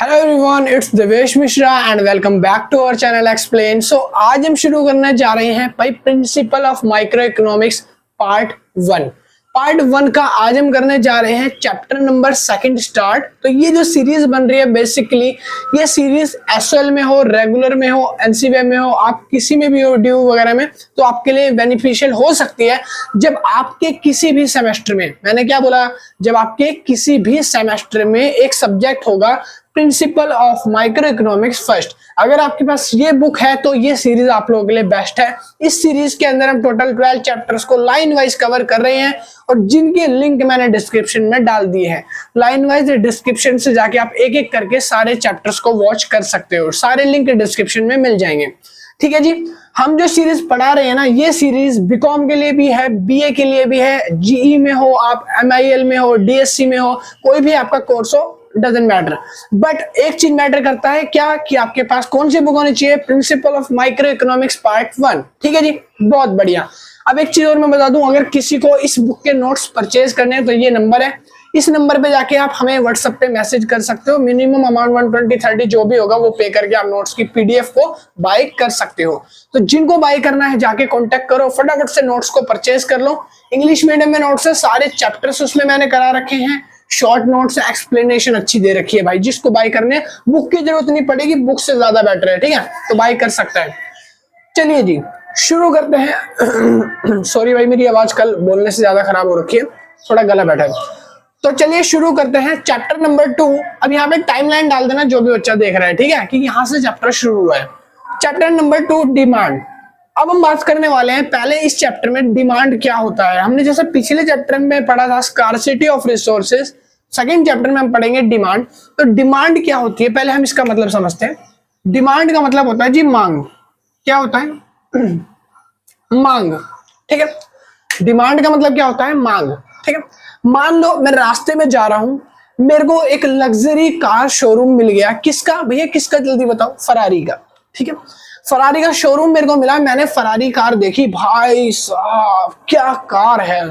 Hello everyone, it's Devesh Mishra and welcome back to our channel Explain. So आज हम शुरू करने जा रहे हैं भाई principle of micro economics part one का आज हम करने जा रहे हैं चैप्टर नंबर 2 स्टार्ट। तो ये जो सीरीज बन रही है बेसिकली ये सीरीज एसएल में हो, रेगुलर में हो, एनसीबी में हो, आप किसी में भी हो, ड्यू वगैरह में, तो आपके लिए बेनिफिशियल हो सकती है। जब आपके किसी भी सेमेस्टर में, मैंने क्या बोला, जब आपके किसी भी सेमेस्टर में एक सब्जेक्ट होगा principal of micro economics first, अगर आपके पास ये बुक है तो ये सीरीज आप लोगों के लिए बेस्ट है। इस सीरीज के अंदर हम टोटल 12 चैप्टर्स को लाइन वाइज कवर कर रहे हैं और जिनके लिंक मैंने डिस्क्रिप्शन में डाल दिए हैं। लाइन वाइज डिस्क्रिप्शन से जाके आप एक एक करके सारे चैप्टर्स को वॉच कर सकते हो, सारे लिंक डिस्क्रिप्शन में मिल जाएंगे। ठीक है जी, हम जो सीरीज पढ़ा रहे हैं ना, ये सीरीज बीकॉम के लिए भी है, बीए के लिए भी है, जीई में हो आप, एमआईएल में हो, डीएससी में हो, कोई भी आपका कोर्स हो, डजंट मैटर। बट एक चीज मैटर करता है क्या, कि आपके पास कौन सी बुक होनी चाहिए, principal of micro economics part 1। ठीक है जी, बहुत बढ़िया। अब एक चीज और मैं बता दूं, अगर किसी को इस बुक के नोट्स परचेज करने हैं तो ये नंबर है, इस नंबर पे जाके आप हमें व्हाट्सएप पे मैसेज कर सकते हो। मिनिमम अमाउंट 120-30 जो भी होगा वो पे करके आप नोट्स की पीडीएफ को बाय कर सकते हो। तो जिनको बाय करना है जाके कांटेक्ट करो, फटाफट से नोट्स को परचेज कर लो। इंग्लिश मीडियम में नोट्स है, सारे चैप्टर्स उसमें मैंने करा रखे हैं, शॉर्ट नोट्स, एक्सप्लेनेशन अच्छी दे रखी है भाई। जिसको बाय करने बुक की जरूरत नहीं पड़ेगी, बुक से ज्यादा बेटर है। ठीक है, तो बाय कर सकता है। चलिए जी शुरू करते हैं। सॉरी भाई, मेरी आवाज कल बोलने से ज्यादा खराब हो रखी है, थोड़ा गला बैठा है। तो चलिए शुरू करते हैं चैप्टर नंबर 2। अब यहाँ पे टाइमलाइन डाल देना जो भी बच्चा देख रहा है, ठीक है, कि यहाँ से चैप्टर शुरू हुआ है। Chapter number 2 demand. अब हम बात करने वाले हैं पहले इस चैप्टर में डिमांड क्या होता है। हमने जैसे पिछले चैप्टर में पढ़ा था scarcity of resources, second chapter में हम पढ़ेंगे डिमांड। तो डिमांड क्या होती है, पहले हम इसका मतलब समझते हैं। डिमांड का मतलब होता है जी मांग। क्या होता है? मांग। ठीक है, डिमांड का मतलब क्या होता है? मांग। ठीक है, मान लो मैं रास्ते में जा रहा हूं, मेरे को एक लग्जरी कार शोरूम मिल गया। किसका भैया, किसका? जल्दी बताओ। फरारी का। ठीक है, फरारी का शोरूम मेरे को मिला, मैंने फरारी कार देखी, भाई साहब क्या कार है,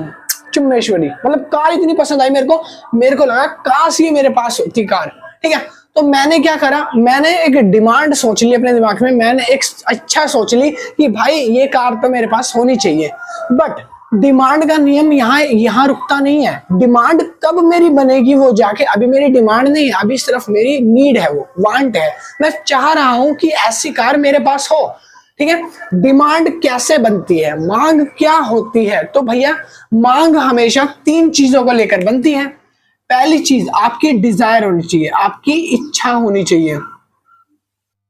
चुम्मेश्वरी। मतलब कार इतनी पसंद आई मेरे को लगा काश ये मेरे पास होती कार। ठीक है, तो मैंने क्या करा, मैंने एक डिमांड सोच ली अपने दिमाग में, मैंने एक अच्छा सोच ली कि भाई ये कार तो मेरे पास होनी चाहिए। बट डिमांड का नियम यहाँ रुकता नहीं है। डिमांड कब मेरी बनेगी वो जाके, अभी मेरी डिमांड नहीं है, अभी सिर्फ मेरी नीड है, वो वांट है। मैं चाह रहा हूं कि ऐसी कार मेरे पास हो। ठीक है, डिमांड कैसे बनती है, मांग क्या होती है? तो भैया मांग हमेशा 3 चीजों को लेकर बनती है। पहली चीज आपकी डिजायर होनी चाहिए, आपकी इच्छा होनी चाहिए।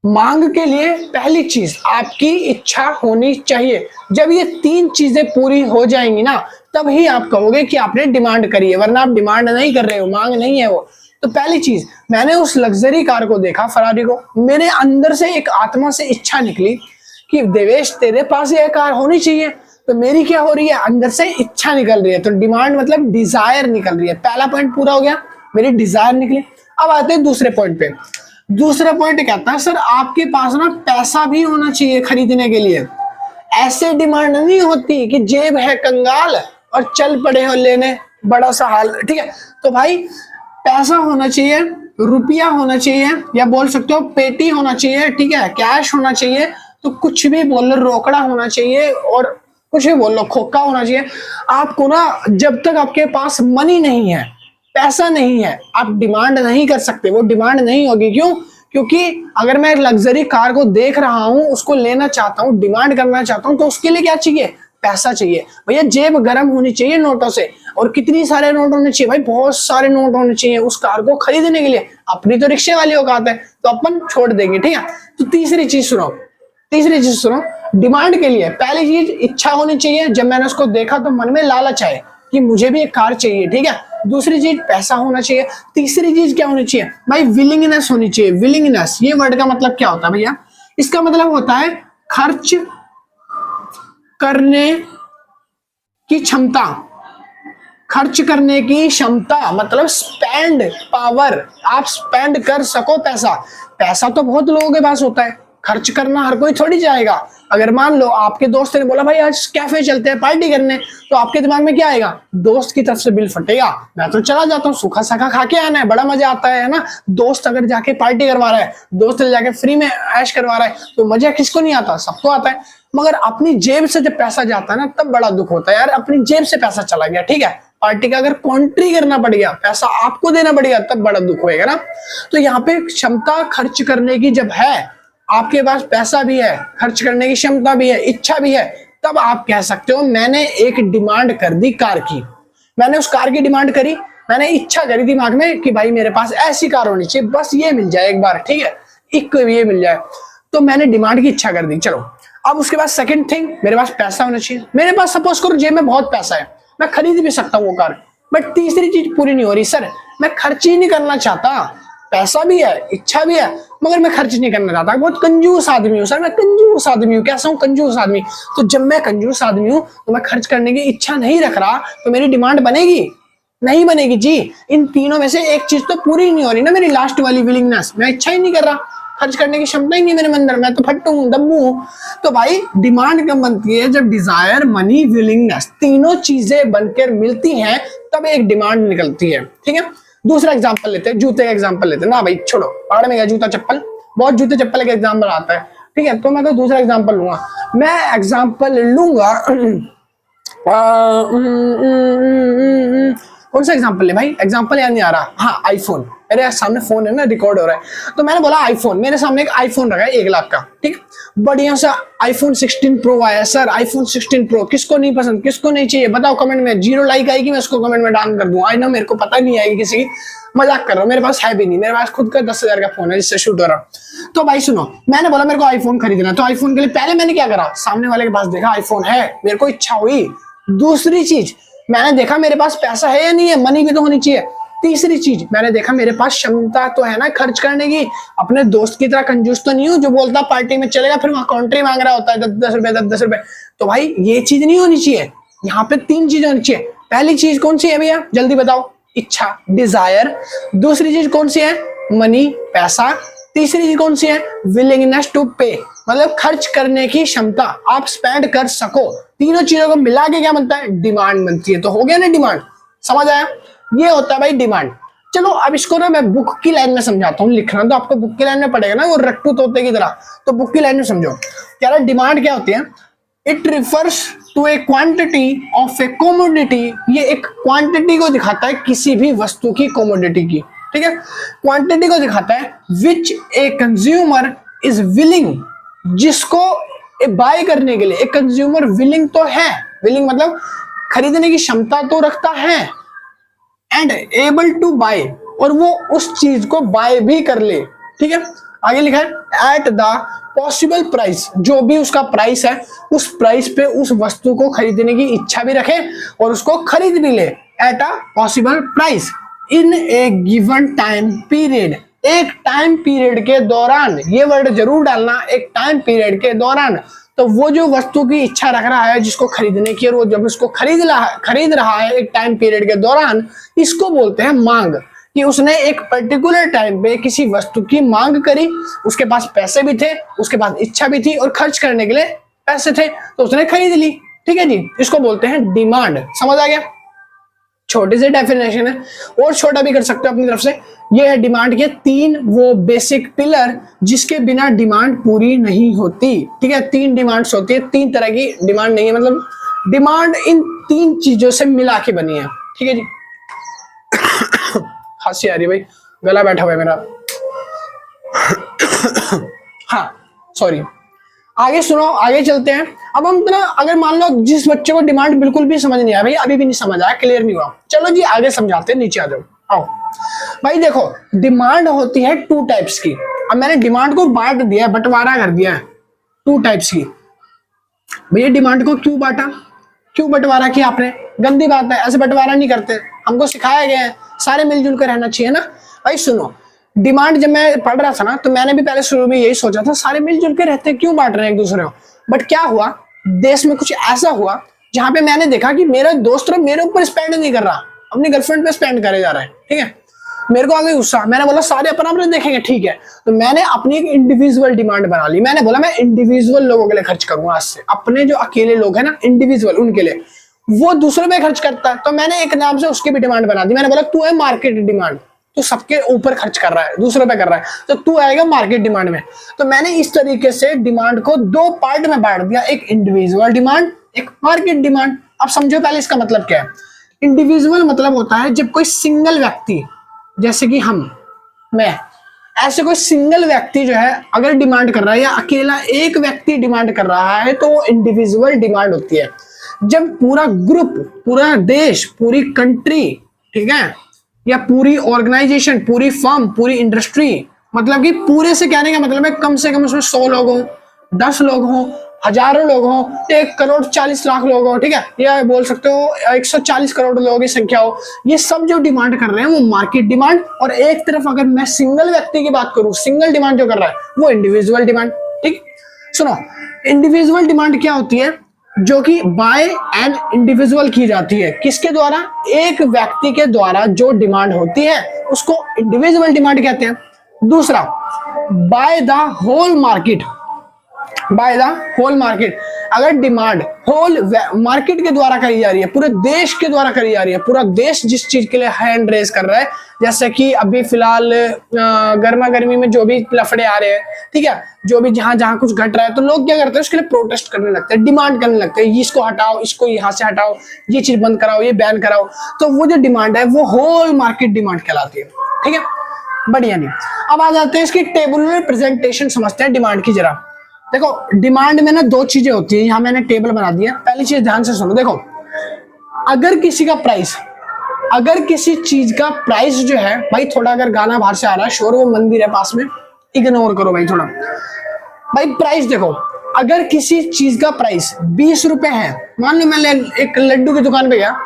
मांग के लिए पहली चीज आपकी इच्छा होनी चाहिए। जब ये 3 चीजें पूरी हो जाएंगी ना, तब ही आप कहोगे कि आपने डिमांड करी है, वरना आप डिमांड नहीं कर रहे हो, मांग नहीं है वो। तो पहली चीज, मैंने उस लग्जरी कार को देखा, फरारी को, मेरे अंदर से एक आत्मा से इच्छा निकली कि देवेश तेरे पास ये कार होनी चाहिए। तो मेरी क्या हो रही है, अंदर से इच्छा निकल रही है। तो डिमांड मतलब डिजायर निकल रही है। पहला पॉइंट पूरा हो गया, मेरी डिजायर निकली। अब आते हैं दूसरे पॉइंट पे। दूसरा पॉइंट कहता है सर आपके पास ना पैसा भी होना चाहिए खरीदने के लिए। ऐसे डिमांड नहीं होती कि जेब है कंगाल और चल पड़े हो लेने, बड़ा सा हाल। ठीक है, तो भाई पैसा होना चाहिए, रुपया होना चाहिए, या बोल सकते हो पेटी होना चाहिए। ठीक है, कैश होना चाहिए, तो कुछ भी बोल लो, रोकड़ा होना चाहिए और कुछ भी बोल लो, खोखा होना चाहिए। आपको ना जब तक आपके पास मनी नहीं है, पैसा नहीं है, आप डिमांड नहीं कर सकते। वो डिमांड नहीं होगी। क्यों? क्योंकि अगर मैं लग्जरी कार को देख रहा हूं, उसको लेना चाहता हूं, डिमांड करना चाहता हूं, तो उसके लिए क्या चाहिए? पैसा चाहिए। भैया जेब गर्म होनी चाहिए नोटों से, और कितनी सारे नोट होने चाहिए भाई, बहुत सारे नोट होने चाहिए उस कार को खरीदने के लिए। अपनी तो रिक्शे वाली औकात है, तो अपन छोड़ देंगे। ठीक है, तो तीसरी चीज सुनो, डिमांड के लिए पहली चीज इच्छा होनी चाहिए। जब मैंने उसको देखा तो मन में लालच आए कि मुझे भी एक कार चाहिए। ठीक है, दूसरी चीज पैसा होना चाहिए। तीसरी चीज क्या होनी चाहिए भाई? विलिंगनेस होनी चाहिए। विलिंगनेस, ये वर्ड का मतलब क्या होता है भैया? इसका मतलब होता है खर्च करने की क्षमता। खर्च करने की क्षमता मतलब स्पेंड पावर, आप स्पेंड कर सको पैसा। पैसा तो बहुत लोगों के पास होता है, खर्च करना हर कोई थोड़ी जाएगा। अगर मान लो आपके दोस्त ने बोला भाई आज कैफे चलते हैं पार्टी करने, तो आपके दिमाग में क्या आएगा? दोस्त की तरफ से बिल फटेगा, मैं तो चला जाता हूँ, सूखा साखा खा के आना है, बड़ा मजा आता है ना। दोस्त अगर जाके पार्टी करवा रहा है, दोस्त जाके फ्री में ऐश करवा रहा है, तो मजा किसको नहीं आता? सबको आता है। मगर अपनी जेब से जब पैसा जाता है ना, तब बड़ा दुख होता है यार, अपनी जेब से पैसा चला गया, ठीक है, पार्टी का अगर कॉन्ट्री करना पड़ गया, पैसा आपको देना पड़ गया, तब बड़ा दुख होएगा ना। तो यहाँ पे क्षमता खर्च करने की जब है, आपके पास पैसा भी है, खर्च करने की क्षमता भी है, इच्छा भी है, तब आप कह सकते हो मैंने एक डिमांड कर दी कार की, मैंने उस कार की डिमांड करी, मैंने इच्छा करी दिमाग में कि भाई मेरे पास ऐसी कार होनी चाहिए, बस ये मिल जाए एक बार, ठीक है, एक ये मिल जाए, तो मैंने डिमांड की इच्छा कर दी। चलो अब उसके बाद सेकंड थिंग, मेरे पास पैसा होना चाहिए। मेरे पास सपोज करो जेब में बहुत पैसा है, मैं खरीद भी सकता हूँ वो कार, बट तीसरी चीज पूरी नहीं हो रही, सर मैं खर्च ही नहीं करना चाहता, पैसा भी है, इच्छा भी है, मगर मैं खर्च नहीं करना चाहता, बहुत कंजूस आदमी हूँ सर, मैं कंजूस आदमी हूँ। कैसा हूँ? कंजूस आदमी। तो जब मैं कंजूस आदमी हूँ तो मैं खर्च करने की इच्छा नहीं रख रहा, तो मेरी डिमांड बनेगी? नहीं बनेगी जी। इन तीनों में से एक चीज तो पूरी नहीं हो रही ना, मेरी लास्ट वाली विलिंगनेस, मैं इच्छा ही नहीं कर रहा, खर्च करने की क्षमता ही नहीं मेरे अंदर, मैं तो फट्टू हूँ, दब्बू हूँ। तो भाई डिमांड कब बनती है? जब डिजायर, मनी, विलिंगनेस तीनों चीजें बनकर मिलती हैं, तब एक डिमांड निकलती है, ठीक है। दूसरा एग्जांपल लेते हैं, जूते का एग्जांपल लेते हैं ना भाई, छोड़ो पहाड़ में गया जूता चप्पल, बहुत जूते चप्पल का एग्जांपल आता है, ठीक है, तो मैं तो दूसरा एग्जांपल लूंगा। मैं एग्जांपल लूंगा कौन सा एग्जांपल ले भाई? एग्जांपल याद नहीं आ रहा। हाँ, आईफोन, मेरे सामने फोन है ना, रिकॉर्ड हो रहा है, तो मैंने बोला आईफोन, मेरे सामने एक आईफोन रखा है 1 लाख का, ठीक है, बढ़िया सा आईफोन 16 प्रो आया। सर आईफोन 16 प्रो किसको नहीं पसंद, किसको नहीं चाहिए बताओ कमेंट में। 0 लाइक आएगी, मैं उसको कमेंट में डाउन कर दूं, आई नो मेरे को पता नहीं आएगी किसी की, मजाक कर रहा हूँ, मेरे पास है भी नहीं, मेरे पास खुद का 10,000 का फोन है जिससे शूट हो रहा। तो भाई सुनो, मैंने बोला मेरे को आईफोन खरीदना, तो आईफोन के लिए पहले मैंने क्या करा, सामने वाले के पास देखा आईफोन है, मेरे को इच्छा हुई। दूसरी चीज मैंने देखा मेरे पास पैसा है या नहीं है, मनी भी तो होनी चाहिए। तीसरी चीज मैंने देखा मेरे पास क्षमता तो है ना खर्च करने की, अपने दोस्त की तरह कंजूस तो नहीं हूं जो बोलता पार्टी में चलेगा फिर वहां काउंट्री मांग रहा होता है 10-10 रुपए 10-10 रुपए। तो भाई ये चीज नहीं होनी चाहिए, यहाँ पे 3 चीजें होनी चाहिए। पहली चीज कौन सी है भैया, जल्दी बताओ? इच्छा, डिजायर। दूसरी चीज कौन सी है? मनी, पैसा। तीसरी चीज कौन सी है? विलिंगनेस टू पे, मतलब खर्च करने की क्षमता, आप स्पेंड कर सको। तीनों चीजों को मिला के क्या बनता है? डिमांड बनती है। तो हो गया ना डिमांड, समझ आया? ये होता है भाई डिमांड। चलो अब इसको ना मैं बुक की लाइन में समझाता हूँ, लिखना तो आपको बुक की लाइन में पड़ेगा ना, वो रट्टू तोते की तरह, तो बुक की लाइन में समझो। क्या डिमांड क्या होती है? It refers to a quantity of a commodity, ये एक क्वांटिटी को दिखाता है किसी भी वस्तु की, कोमोडिटी की, ठीक है, क्वांटिटी को दिखाता है, विच ए कंज्यूमर इज विलिंग, जिसको बाय करने के लिए एक कंज्यूमर विलिंग तो है, विलिंग मतलब खरीदने की क्षमता तो रखता है, एंड एबल टू बाय, और वो उस चीज को बाय भी कर ले, ठीक है। आगे लिखा है एट द पॉसिबल प्राइस, जो भी उसका प्राइस है उस प्राइस पे उस वस्तु को खरीदने की इच्छा भी रखे और उसको खरीद भी ले, at a possible price in A given time period, एक टाइम पीरियड के दौरान, ये वर्ड जरूर डालना, एक टाइम पीरियड के दौरान। तो वो जो वस्तु की इच्छा रख रहा है जिसको खरीदने की, और वो जब उसको खरीद रहा है एक टाइम पीरियड के दौरान, इसको बोलते हैं मांग, कि उसने एक पर्टिकुलर टाइम पे किसी वस्तु की मांग करी, उसके पास पैसे भी थे, उसके पास इच्छा भी थी और खर्च करने के लिए पैसे थे, तो उसने खरीद ली, ठीक है जी। इसको बोलते हैं डिमांड। समझ आ गया? छोटी सी डेफिनेशन है, और छोटा भी कर सकते हो अपनी तरफ से। ये है डिमांड के 3 वो बेसिक पिलर जिसके बिना डिमांड पूरी नहीं होती, ठीक है। 3 डिमांड्स होती है, 3 तरह की डिमांड नहीं है, मतलब डिमांड इन 3 चीजों से मिला के बनी है, ठीक है जी। खांसी आ रही भाई, गला बैठा हुआ है मेरा। हाँ सॉरी, आगे सुनो, आगे चलते हैं। अब हम ना, अगर मान लो जिस बच्चे को डिमांड बिल्कुल भी समझ नहीं आया, भाई अभी भी नहीं समझ आया, क्लियर नहीं हुआ, चलो जी आगे समझाते हैं, नीचे आ जाओ, आओ भाई। देखो डिमांड होती है 2 टाइप्स की। अब मैंने डिमांड को बांट दिया, बंटवारा कर दिया है 2 टाइप्स की। भैया डिमांड को क्यों बांटा, क्यों बंटवारा किया आपने? गंदी बात है, ऐसे बंटवारा नहीं करते, हमको सिखाया गया है सारे मिलजुल कर रहना चाहिए ना। भाई सुनो, डिमांड जब मैं पढ़ रहा था ना, तो मैंने भी पहले शुरू में यही सोचा था, सारे मिलजुल के रहते हैं, क्यों बांट रहे हैं एक दूसरे को। बट क्या हुआ, देश में कुछ ऐसा हुआ जहां पे मैंने देखा कि मेरा दोस्त मेरे ऊपर स्पेंड नहीं कर रहा, अपनी गर्लफ्रेंड पे स्पेंड करे जा रहा है, ठीक है। मेरे को आ गई गुस्सा, मैंने बोला सारे अपना अपना देखेंगे, ठीक है। तो मैंने अपनी एक इंडिविजुअल डिमांड बना ली, मैंने बोला मैं इंडिविजुअल लोगों के लिए खर्च करूंगा आज से, अपने जो अकेले लोग हैं ना इंडिविजुअल, उनके लिए। वो दूसरों पे खर्च करता है, तो मैंने एक नाम से उसकी भी डिमांड बना दी। मैंने बोला तू है मार्केट डिमांड, तू सबके ऊपर खर्च कर रहा है, दूसरों पे कर रहा है, तो तू आएगा मार्केट डिमांड में। तो मैंने इस तरीके से डिमांड को दो पार्ट में बांट दिया, एक इंडिविजुअल डिमांड, एक मार्केट डिमांड। अब समझो पहले इसका मतलब क्या है। इंडिविजुअल मतलब होता है जब कोई सिंगल व्यक्ति, जैसे कि मैं, ऐसे कोई सिंगल व्यक्ति जो है अगर डिमांड कर रहा है, या अकेला एक व्यक्ति डिमांड कर रहा है, तो वो इंडिविजुअल डिमांड होती है। जब पूरा ग्रुप, पूरा देश, पूरी कंट्री, ठीक है, या पूरी ऑर्गेनाइजेशन, पूरी फर्म, पूरी इंडस्ट्री, मतलब कि पूरे से कहने का मतलब है कम से कम उसमें 100 लोग हों, 10 लोग हों, हजारों लोग हों, 1,40,00,000 लोग हों, ठीक है, या बोल सकते हो 140 करोड़ लोगों की संख्या हो, ये सब जो डिमांड कर रहे हैं वो मार्केट डिमांड। और एक तरफ अगर मैं सिंगल व्यक्ति की बात करूं, सिंगल डिमांड जो कर रहा है वो इंडिविजुअल डिमांड। ठीक, सुनो, इंडिविजुअल डिमांड क्या होती है, जो कि बाय एन इंडिविजुअल की जाती है। किसके द्वारा? एक व्यक्ति के द्वारा जो डिमांड होती है उसको इंडिविजुअल डिमांड कहते हैं। दूसरा, by the whole market, by the whole market, अगर डिमांड होल मार्केट के द्वारा करी जा रही है, पूरे देश के द्वारा करी जा रही है, पूरा देश जिस चीज के लिए हैंड रेज कर रहा है, जैसे कि अभी फिलहाल गर्मा गर्मी में जो भी लफड़े आ रहे हैं, ठीक है, जो भी जहां जहां कुछ घट रहा है, तो लोग क्या करते हैं उसके लिए प्रोटेस्ट करने लगते हैं, डिमांड करने लगते हैं, इसको हटाओ, इसको यहाँ से हटाओ, ये चीज बंद कराओ, ये बैन कराओ। तो वो जो डिमांड है वो होल मार्केट डिमांड कहलाती है। ठीक है, बढ़िया। नहीं, अब आ जाते हैं इसकी टेबुलर प्रेजेंटेशन समझते हैं डिमांड की। जरा देखो, डिमांड में ना दो चीजें होती है, यहां मैंने टेबल बना दिया। पहली चीज ध्यान से सुनो, देखो, अगर किसी का प्राइस, अगर किसी चीज का प्राइस जो है, भाई थोड़ा अगर गाना बाहर से आ रहा है, शोर, वो मंदिर है पास में, इग्नोर करो भाई थोड़ा। भाई प्राइस देखो, अगर किसी चीज का प्राइस 20 रुपए है, मान लो मैं एक लड्डू की दुकान पे गया,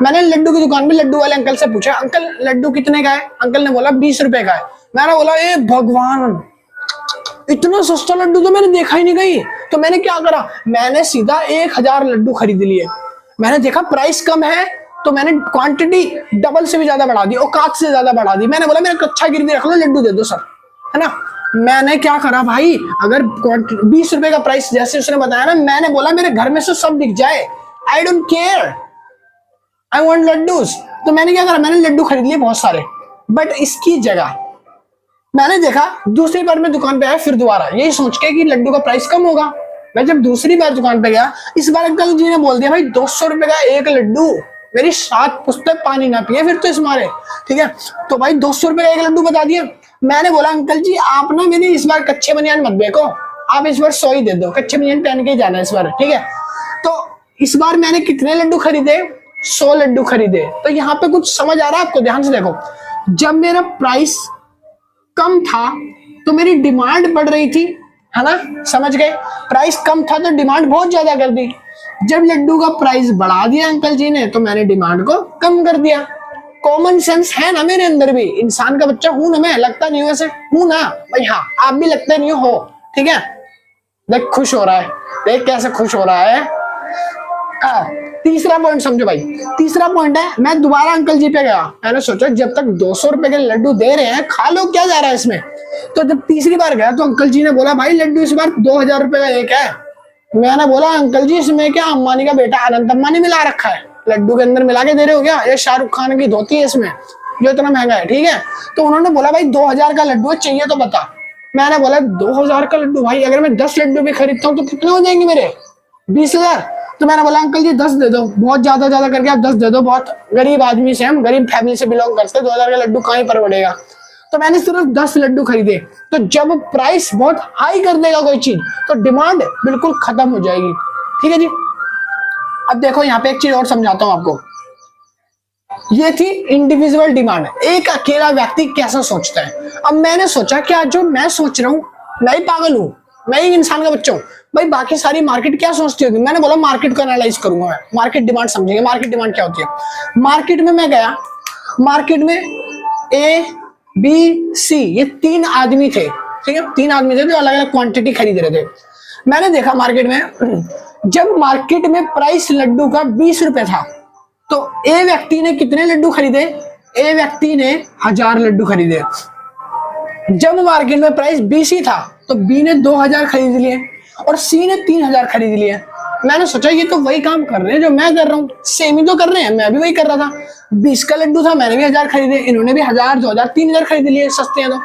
मैंने लड्डू की दुकान में लड्डू वाले अंकल से पूछा, अंकल लड्डू कितने का है? अंकल ने बोला 20 रुपए का है। मैंने बोला ए भगवान, इतना सस्ता लड्डू तो मैंने देखा ही नहीं कहीं। तो मैंने क्या करा, मैंने सीधा 1000 लड्डू खरीद लिए। मैंने देखा प्राइस कम है तो मैंने क्वांटिटी डबल से भी ज्यादा बढ़ा दी, औकात से ज्यादा बढ़ा दी। मैंने बोला मेरा कच्चा गिरवी रख लो, लड्डू दे दो सर, है ना। मैंने क्या करा भाई, अगर 20 रुपए का प्राइस जैसे उसने बताया ना, मैंने बोला मेरे घर में से सब दिख जाए, I don't care, I want laddoos. तो मैंने क्या करा, मैंने लड्डू खरीद लिए बहुत सारे। बट इसकी जगह मैंने देखा दूसरी बार मैं दुकान पे आया, फिर दोबारा यही सोच के कि लड्डू का प्राइस कम होगा। मैं जब दूसरी बार दुकान पे गया, इस बार अंकल जी ने बोल दिया भाई 200 रुपए का एक लड्डू। मेरी 7 पुस्तक पानी ना पिए फिर तो इस मारे, ठीक है। तो भाई 200 रुपए का एक लड्डू बता दिया। मैंने बोला अंकल जी आप ना मेरी इस बार कच्चे बनियान मत बेको, आप इस बार 100 ही दे दो, कच्चे बनियान पहन के जाना इस बार, ठीक है। तो इस बार मैंने कितने लड्डू खरीदे? 100 लड्डू खरीदे। तो यहाँ पे कुछ समझ आ रहा है आपको? ध्यान से देखो, जब मेरा प्राइस कम था तो मेरी डिमांड बढ़ रही थी, है ना, समझ गए। प्राइस कम था तो डिमांड बहुत ज्यादा कर दी। जब लड्डू का प्राइस बढ़ा दिया अंकल जी ने, तो मैंने डिमांड को कम कर दिया। कॉमन सेंस है ना मेरे अंदर भी, इंसान का बच्चा हूं ना मैं, लगता नहीं वैसे हूं ना भाई। हाँ, आप भी लगता नहीं हो, ठीक है। देख खुश हो रहा है, देख कैसे खुश हो रहा है। तीसरा पॉइंट समझो भाई, तीसरा पॉइंट है, मैं दोबारा अंकल जी पे गया। मैंने सोचा जब तक 200 रुपए के लड्डू दे रहे हैं, खा लो, क्या जा रहा है इसमें। तो जब तीसरी बार गया तो अंकल जी ने बोला भाई लड्डू इस बार 2000 रुपए का एक है। मैंने बोला अंकल जी इसमें क्या अंबानी का बेटा अनंत अंबानी मिला रखा है, लड्डू के अंदर मिला के दे रहे हो क्या? ये शाहरुख खान की धोती है इसमें जो इतना महंगा है, ठीक है। तो उन्होंने बोला भाई 2000 का लड्डू चाहिए तो बता। मैंने बोला 2000 का लड्डू भाई, अगर मैं 10 लड्डू भी खरीदता हूँ तो कितने हो जाएंगे मेरे? 20,000। तो मैंने बोला अंकल जी 10 दे दो, बहुत ज्यादा करके आप 10 दे दो, बहुत गरीब आदमी से, हम गरीब फैमिली से बिलोंग करते, 2000 का लड्डू कहाँ ही पर पड़ेगा। तो मैंने सिर्फ 10 लड्डू खरीदे। तो जब प्राइस बहुत हाई कर देगा कोई चीज, तो डिमांड बिल्कुल खत्म हो जाएगी, ठीक है जी। अब देखो यहाँ पे एक चीज और समझाता हूं आपको। ये थी इंडिविजुअल डिमांड, एक अकेला व्यक्ति कैसा सोचता है। अब मैंने सोचा क्या जो मैं सोच रहा हूँ, मैं ही पागल हूँ, मैं ही इंसान का बच्चा हूँ भाई, बाकी सारी मार्केट क्या सोचती होगी। मैंने बोला मार्केट को एनालाइज करूंगा मैं, मार्केट डिमांड समझेंगे। मार्केट डिमांड क्या होती है? मार्केट में मैं गया, मार्केट में ए बी सी ये 3 आदमी थे, ठीक है, 3 आदमी थे जो अलग अलग क्वांटिटी खरीद रहे थे। मैंने देखा मार्केट में, जब मार्केट में प्राइस लड्डू का 20 रुपए था, तो ए व्यक्ति ने कितने लड्डू खरीदे? ए व्यक्ति ने 1000 लड्डू खरीदे। जब मार्केट में प्राइस 20 ही था तो बी ने 2000 खरीद लिए और सी ने 3000 खरीद लिए। मैंने सोचा ये तो वही काम कर रहे हैं जो मैं कर रहा हूँ, सेम ही तो कर रहे हैं, मैं भी वही कर रहा था। 20 का लड्डू था, मैंने भी 1000 खरीदे, इन्होंने भी 1000, 2000, 3000 खरीद लिए, सस्ते हैं तो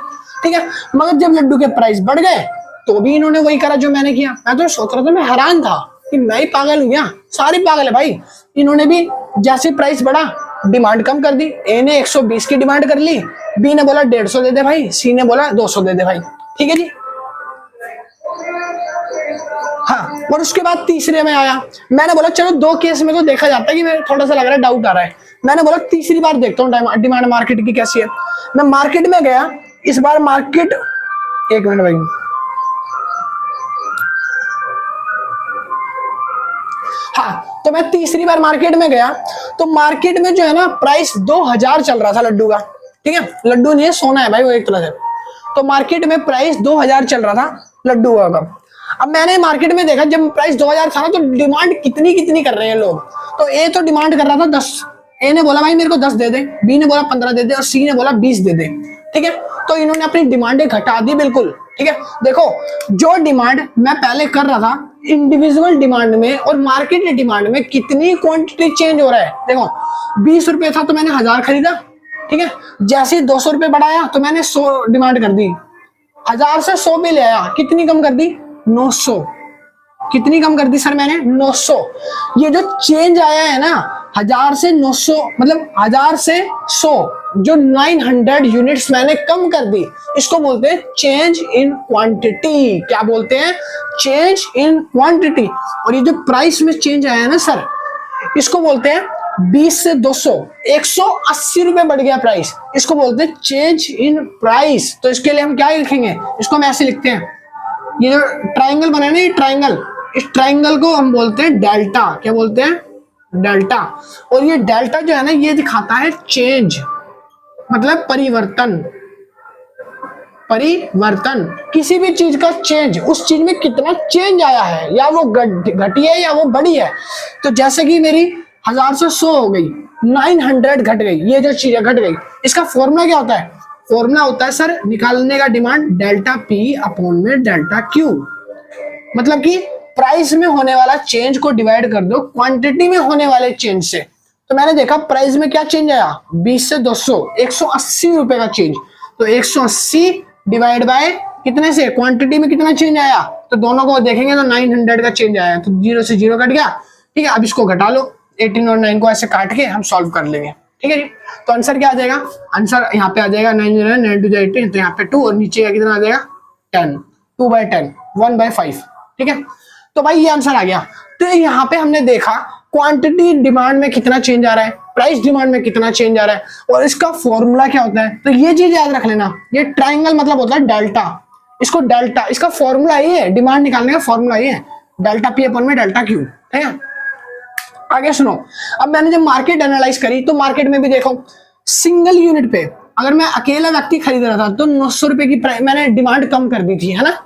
ठीक है। मगर जब लड्डू के प्राइस बढ़ गए तो भी इन्होंने वही करा जो मैंने किया। मैं तो सोच रहा था, मैं हैरान था कि मैं ही पागल हूँ क्या, सारे पागल है भाई। इन्होंने भी जैसे प्राइस बढ़ा डिमांड कम कर दी। ए ने 120 की डिमांड कर ली, बी ने बोला 150 दे दे भाई, सी ने बोला 200 दे दे भाई, ठीक है जी। हाँ, और उसके बाद तीसरे में आया, मैंने बोला चलो 2 केस में तो देखा जाता है कि मेरे थोड़ा सा लग रहा है, डाउट आ रहा है। मैंने बोला तीसरी बार देखता हूँ डिमांड मार्केट की कैसी है। मैं मार्केट में गया, इस बार मार्केट, एक मिनट भाई, हाँ, तो मैं तीसरी बार मार्केट में गया तो मार्केट में जो है ना प्राइस 2000 चल रहा था लड्डू का, ठीक है। लड्डू नहीं है, सोना है भाई वो एक तरह से। तो मार्केट में प्राइस 2000 चल रहा था लड्डू का। अब मैंने मार्केट में देखा जब प्राइस 2000 था ना तो डिमांड कितनी कितनी कर रहे हैं लोग। तो ए तो डिमांड कर रहा था 10, ए ने बोला भाई मेरे को 10 दे दे, बी ने बोला 15 दे दे और सी ने बोला 20 दे दे, ठीक है। तो इन्होंने अपनी डिमांडें घटा दी बिल्कुल, ठीक है। देखो जो डिमांड मैं पहले कर रहा था इंडिविजुअल डिमांड में और मार्केट डिमांड में कितनी क्वांटिटी चेंज हो रहा है। देखो 20 रुपए था तो मैंने 1000 खरीदा, ठीक है। जैसे 200 रुपए बढ़ाया तो मैंने 100 डिमांड कर दी, 1000 से 100 पे ले आया, कितनी कम कर दी, 900। कितनी कम कर दी सर मैंने, 900। ये जो चेंज आया है ना 1000 से 900, मतलब 1000 से 100, जो 900 यूनिट्स मैंने कम कर दी, इसको बोलते हैं चेंज इन क्वांटिटी। क्या बोलते हैं, चेंज इन क्वांटिटी। और ये जो प्राइस में चेंज आया है ना सर, इसको बोलते हैं 20 से 200, 180 रुपए बढ़ गया प्राइस, इसको बोलते हैं चेंज इन प्राइस। तो इसके लिए हम क्या लिखेंगे, इसको हम ऐसे लिखते हैं, ये जो ट्राइंगल बना है ना, ये ट्राइंगल, इस ट्राइंगल को हम बोलते हैं डेल्टा। क्या बोलते हैं, डेल्टा। और ये डेल्टा जो है ना ये दिखाता है चेंज, मतलब परिवर्तन। परिवर्तन किसी भी चीज का चेंज, उस चीज में कितना चेंज आया है, या वो घटी है या वो बढ़ी है। तो जैसे कि मेरी 1000 से 100 हो गई, 900 घट गई, ये जो चीज घट गई, इसका फॉर्मूला क्या होता है, फॉर्मूला होता है सर निकालने का डिमांड डेल्टा पी अपॉन में डेल्टा क्यू। मतलब कि प्राइस में होने वाला चेंज को डिवाइड कर दो क्वांटिटी में होने वाले चेंज से। तो मैंने देखा प्राइस में क्या चेंज आया, 20 से 200, 180 रुपए का चेंज। तो 180 डिवाइड बाय कितने से, क्वांटिटी में कितना चेंज आया, तो दोनों को देखेंगे तो 900 का चेंज आया। तो 0 से 0 कट गया, ठीक है। अब इसको घटा लो, 18 और 9 को ऐसे काट के हम सॉल्व कर लेंगे, ठीक है जी। तो आंसर क्या आ जाएगा, आंसर यहाँ पे आ जाएगा 9 9 2 18, तो यहाँ पे 2 और नीचे कितना आ जाएगा 10, 2/10, 1/5, ठीक है। तो भाई ये आंसर आ गया। तो यहाँ पे हमने देखा क्वांटिटी डिमांड में कितना चेंज आ रहा है, प्राइस डिमांड में कितना चेंज आ रहा है, और इसका फॉर्मूला क्या होता है। तो ये चीज याद रख लेना, ये ट्राइंगल मतलब होता है डेल्टा, इसको डेल्टा, इसका फॉर्मूला ये है, डिमांड निकालने का फॉर्मूला ये है, डेल्टा पी अपॉन में डेल्टा क्यू, ठीक है। आगे सुनो, अब मैंने जब मार्केट एनालाइज करी तो मार्केट में भी देखो सिंगल यूनिट पे अगर मैं अकेला व्यक्ति खरीद रहा था तो 900 रुपए की मैंने डिमांड कम कर दी थी, है ना।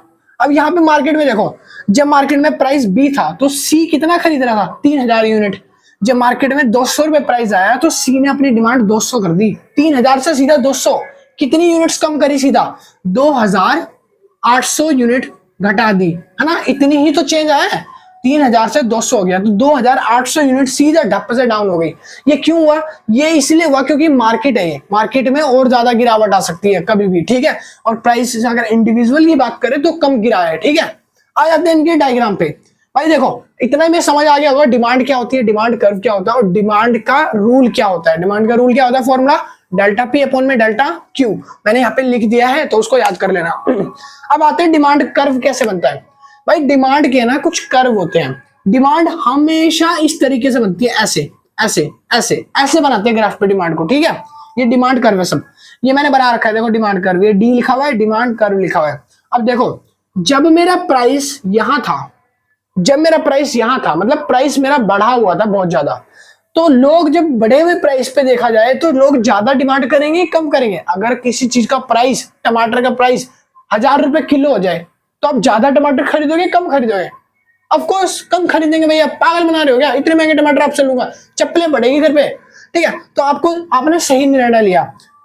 अब यहाँ पे मार्केट में देखो, जब मार्केट में प्राइस बी था तो सी कितना खरीद रहा था, 3000 यूनिट। जब मार्केट में 200 रुपए प्राइस आया तो सी ने अपनी डिमांड 200 कर दी, 3000 से सीधा 200, कितनी यूनिट्स कम करी, सीधा 2800 यूनिट घटा दी, है ना। इतनी ही तो चेंज आया है, 3000 से 200 हो गया, तो 2800 यूनिट सीधा ढप से डाउन हो गई। ये क्यों हुआ, ये इसलिए हुआ क्योंकि मार्केट है, ये मार्केट में और ज्यादा गिरावट आ सकती है कभी भी, ठीक है। और प्राइस अगर इंडिविजुअल की बात करें तो कम गिरा है, ठीक है। आ जाते हैं इनके डायग्राम पे। भाई देखो इतना में समझ आ गया होगा डिमांड क्या होती है, डिमांड कर्व क्या होता है और डिमांड का रूल क्या होता है। डिमांड का रूल क्या होता है, फॉर्मूला डेल्टा पी अपॉन में डेल्टा क्यू, मैंने यहाँ पे लिख दिया है तो उसको याद कर लेना। अब आते हैं डिमांड कर्व कैसे बनता है। भाई डिमांड के ना कुछ कर्व होते हैं, डिमांड हमेशा इस तरीके से बनती है, ऐसे ऐसे ऐसे ऐसे बनाते हैं ग्राफ पे डिमांड को, ठीक है। ये डिमांड कर्व है सब, ये मैंने बना रखा है, देखो डिमांड कर्व, ये डी लिखा हुआ है, डिमांड कर्व लिखा हुआ है। अब देखो जब मेरा प्राइस यहां था, जब मेरा प्राइस यहां था मतलब प्राइस मेरा बढ़ा हुआ था बहुत ज्यादा, तो लोग जब बढ़े हुए प्राइस पे देखा जाए तो लोग ज्यादा डिमांड करेंगे कम करेंगे। अगर किसी चीज का प्राइस, टमाटर का प्राइस 1000 रुपए किलो हो जाए तो आप ज्यादा टमाटर खरीदोगे कम खरीदोगे, ऑफ कोर्स कम खरीदेंगे। भैया पागल बना रहे हो क्या, इतने महंगे टमाटर आपसे लूंगा, चप्पलें पड़ेगी घर पे, ठीक है, तो आपने सही निर्णय लिया।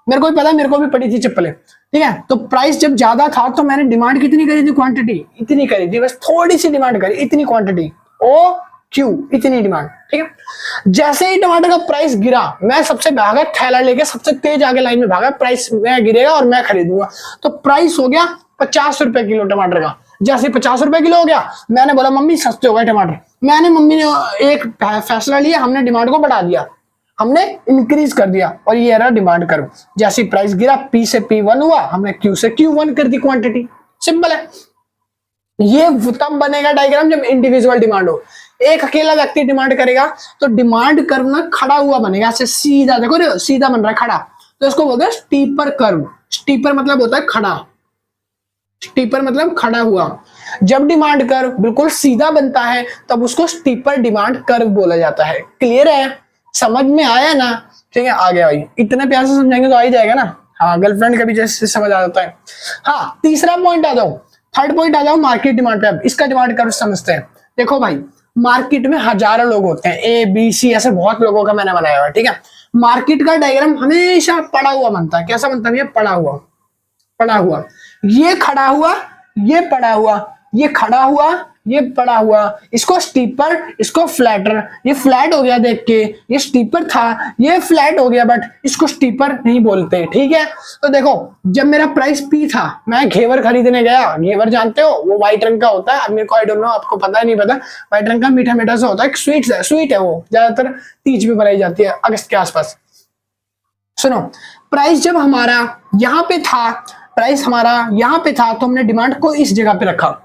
मेरे को भी पता, मेरे को भी पड़ी थी चप्पलें, ठीक है। तो प्राइस जब ज्यादा था तो मैंने डिमांड कितनी करी थी, क्वांटिटी इतनी करी थी, बस थोड़ी सी डिमांड करी, इतनी क्वांटिटी, ओ क्यू इतनी डिमांड, ठीक है। जैसे ही टमाटर का प्राइस गिरा, मैं सबसे भागा, थैला लेके सबसे तेज आगे लाइन में भागा, प्राइस मैं गिरेगा और मैं खरीदूंगा। तो प्राइस हो गया 50 रुपए किलो टमाटर का। जैसे 50 रुपए किलो हो गया, मैंने बोला मम्मी सस्ते हो गए टमाटर। मम्मी ने एक फैसला लिया, हमने डिमांड को बढ़ा दिया, हमने इंक्रीज कर दिया, और ये रहा डिमांड कर्व। जैसे प्राइस गिरा, पी से P1 हुआ, हमने क्यू से Q1 कर दी क्वांटिटी। सिंपल है। ये तब बनेगा डायग्राम जब इंडिविजुअल डिमांड हो। एक अकेला व्यक्ति डिमांड करेगा तो डिमांड कर्व ना खड़ा हुआ बनेगा, ऐसे सीधा, देखो सीधा बन रहा है खड़ा, तो इसको बोलते हैं स्टीपर कर्व। स्टीपर मतलब होता है खड़ा, स्टीपर मतलब खड़ा हुआ। जब डिमांड कर्व बिल्कुल सीधा बनता है तब उसको स्टीपर डिमांड कर्व बोला जाता है। क्लियर है, समझ में आया ना? ठीक है, आ गया भाई, इतने प्यार से समझाएंगे तो आ ही जाएगा ना। हाँ, गर्लफ्रेंड का भी जैसे समझ आ जाता है। हाँ, तीसरा पॉइंट आ जाओ, थर्ड पॉइंट आ जाओ मार्केट डिमांड पे। अब इसका डिमांड कर्व समझते हैं। देखो भाई, मार्केट में हजारों लोग होते हैं, ए बी सी ऐसे बहुत लोगों का मैंने बनाया हुआ है, ठीक है। मार्केट का डायग्राम हमेशा पड़ा हुआ बनता है। कैसा बनता है? ये पड़ा हुआ, पड़ा हुआ, ये खड़ा हुआ, ये पड़ा हुआ, ये खड़ा हुआ, ये पड़ा हुआ। इसको स्टीपर, इसको फ्लैटर। ये फ्लैट हो गया देख के, ये स्टीपर था, ये फ्लैट हो गया, बट इसको स्टीपर नहीं बोलते, ठीक है। तो देखो, जब मेरा प्राइस पी था, मैं घेवर खरीदने गया। घेवर जानते हो, वो व्हाइट रंग का होता है। मेरे को आई डोंट नो, आपको पता है नहीं पता, व्हाइट रंग का मीठा मीठा सा होता है, स्वीट है वो, ज्यादातर तीज में बनाई जाती है अगस्त के आसपास। सुनो, प्राइस जब हमारा यहाँ पे था, प्राइस हमारा यहाँ पे था, तो हमने डिमांड को इस जगह पे रखा।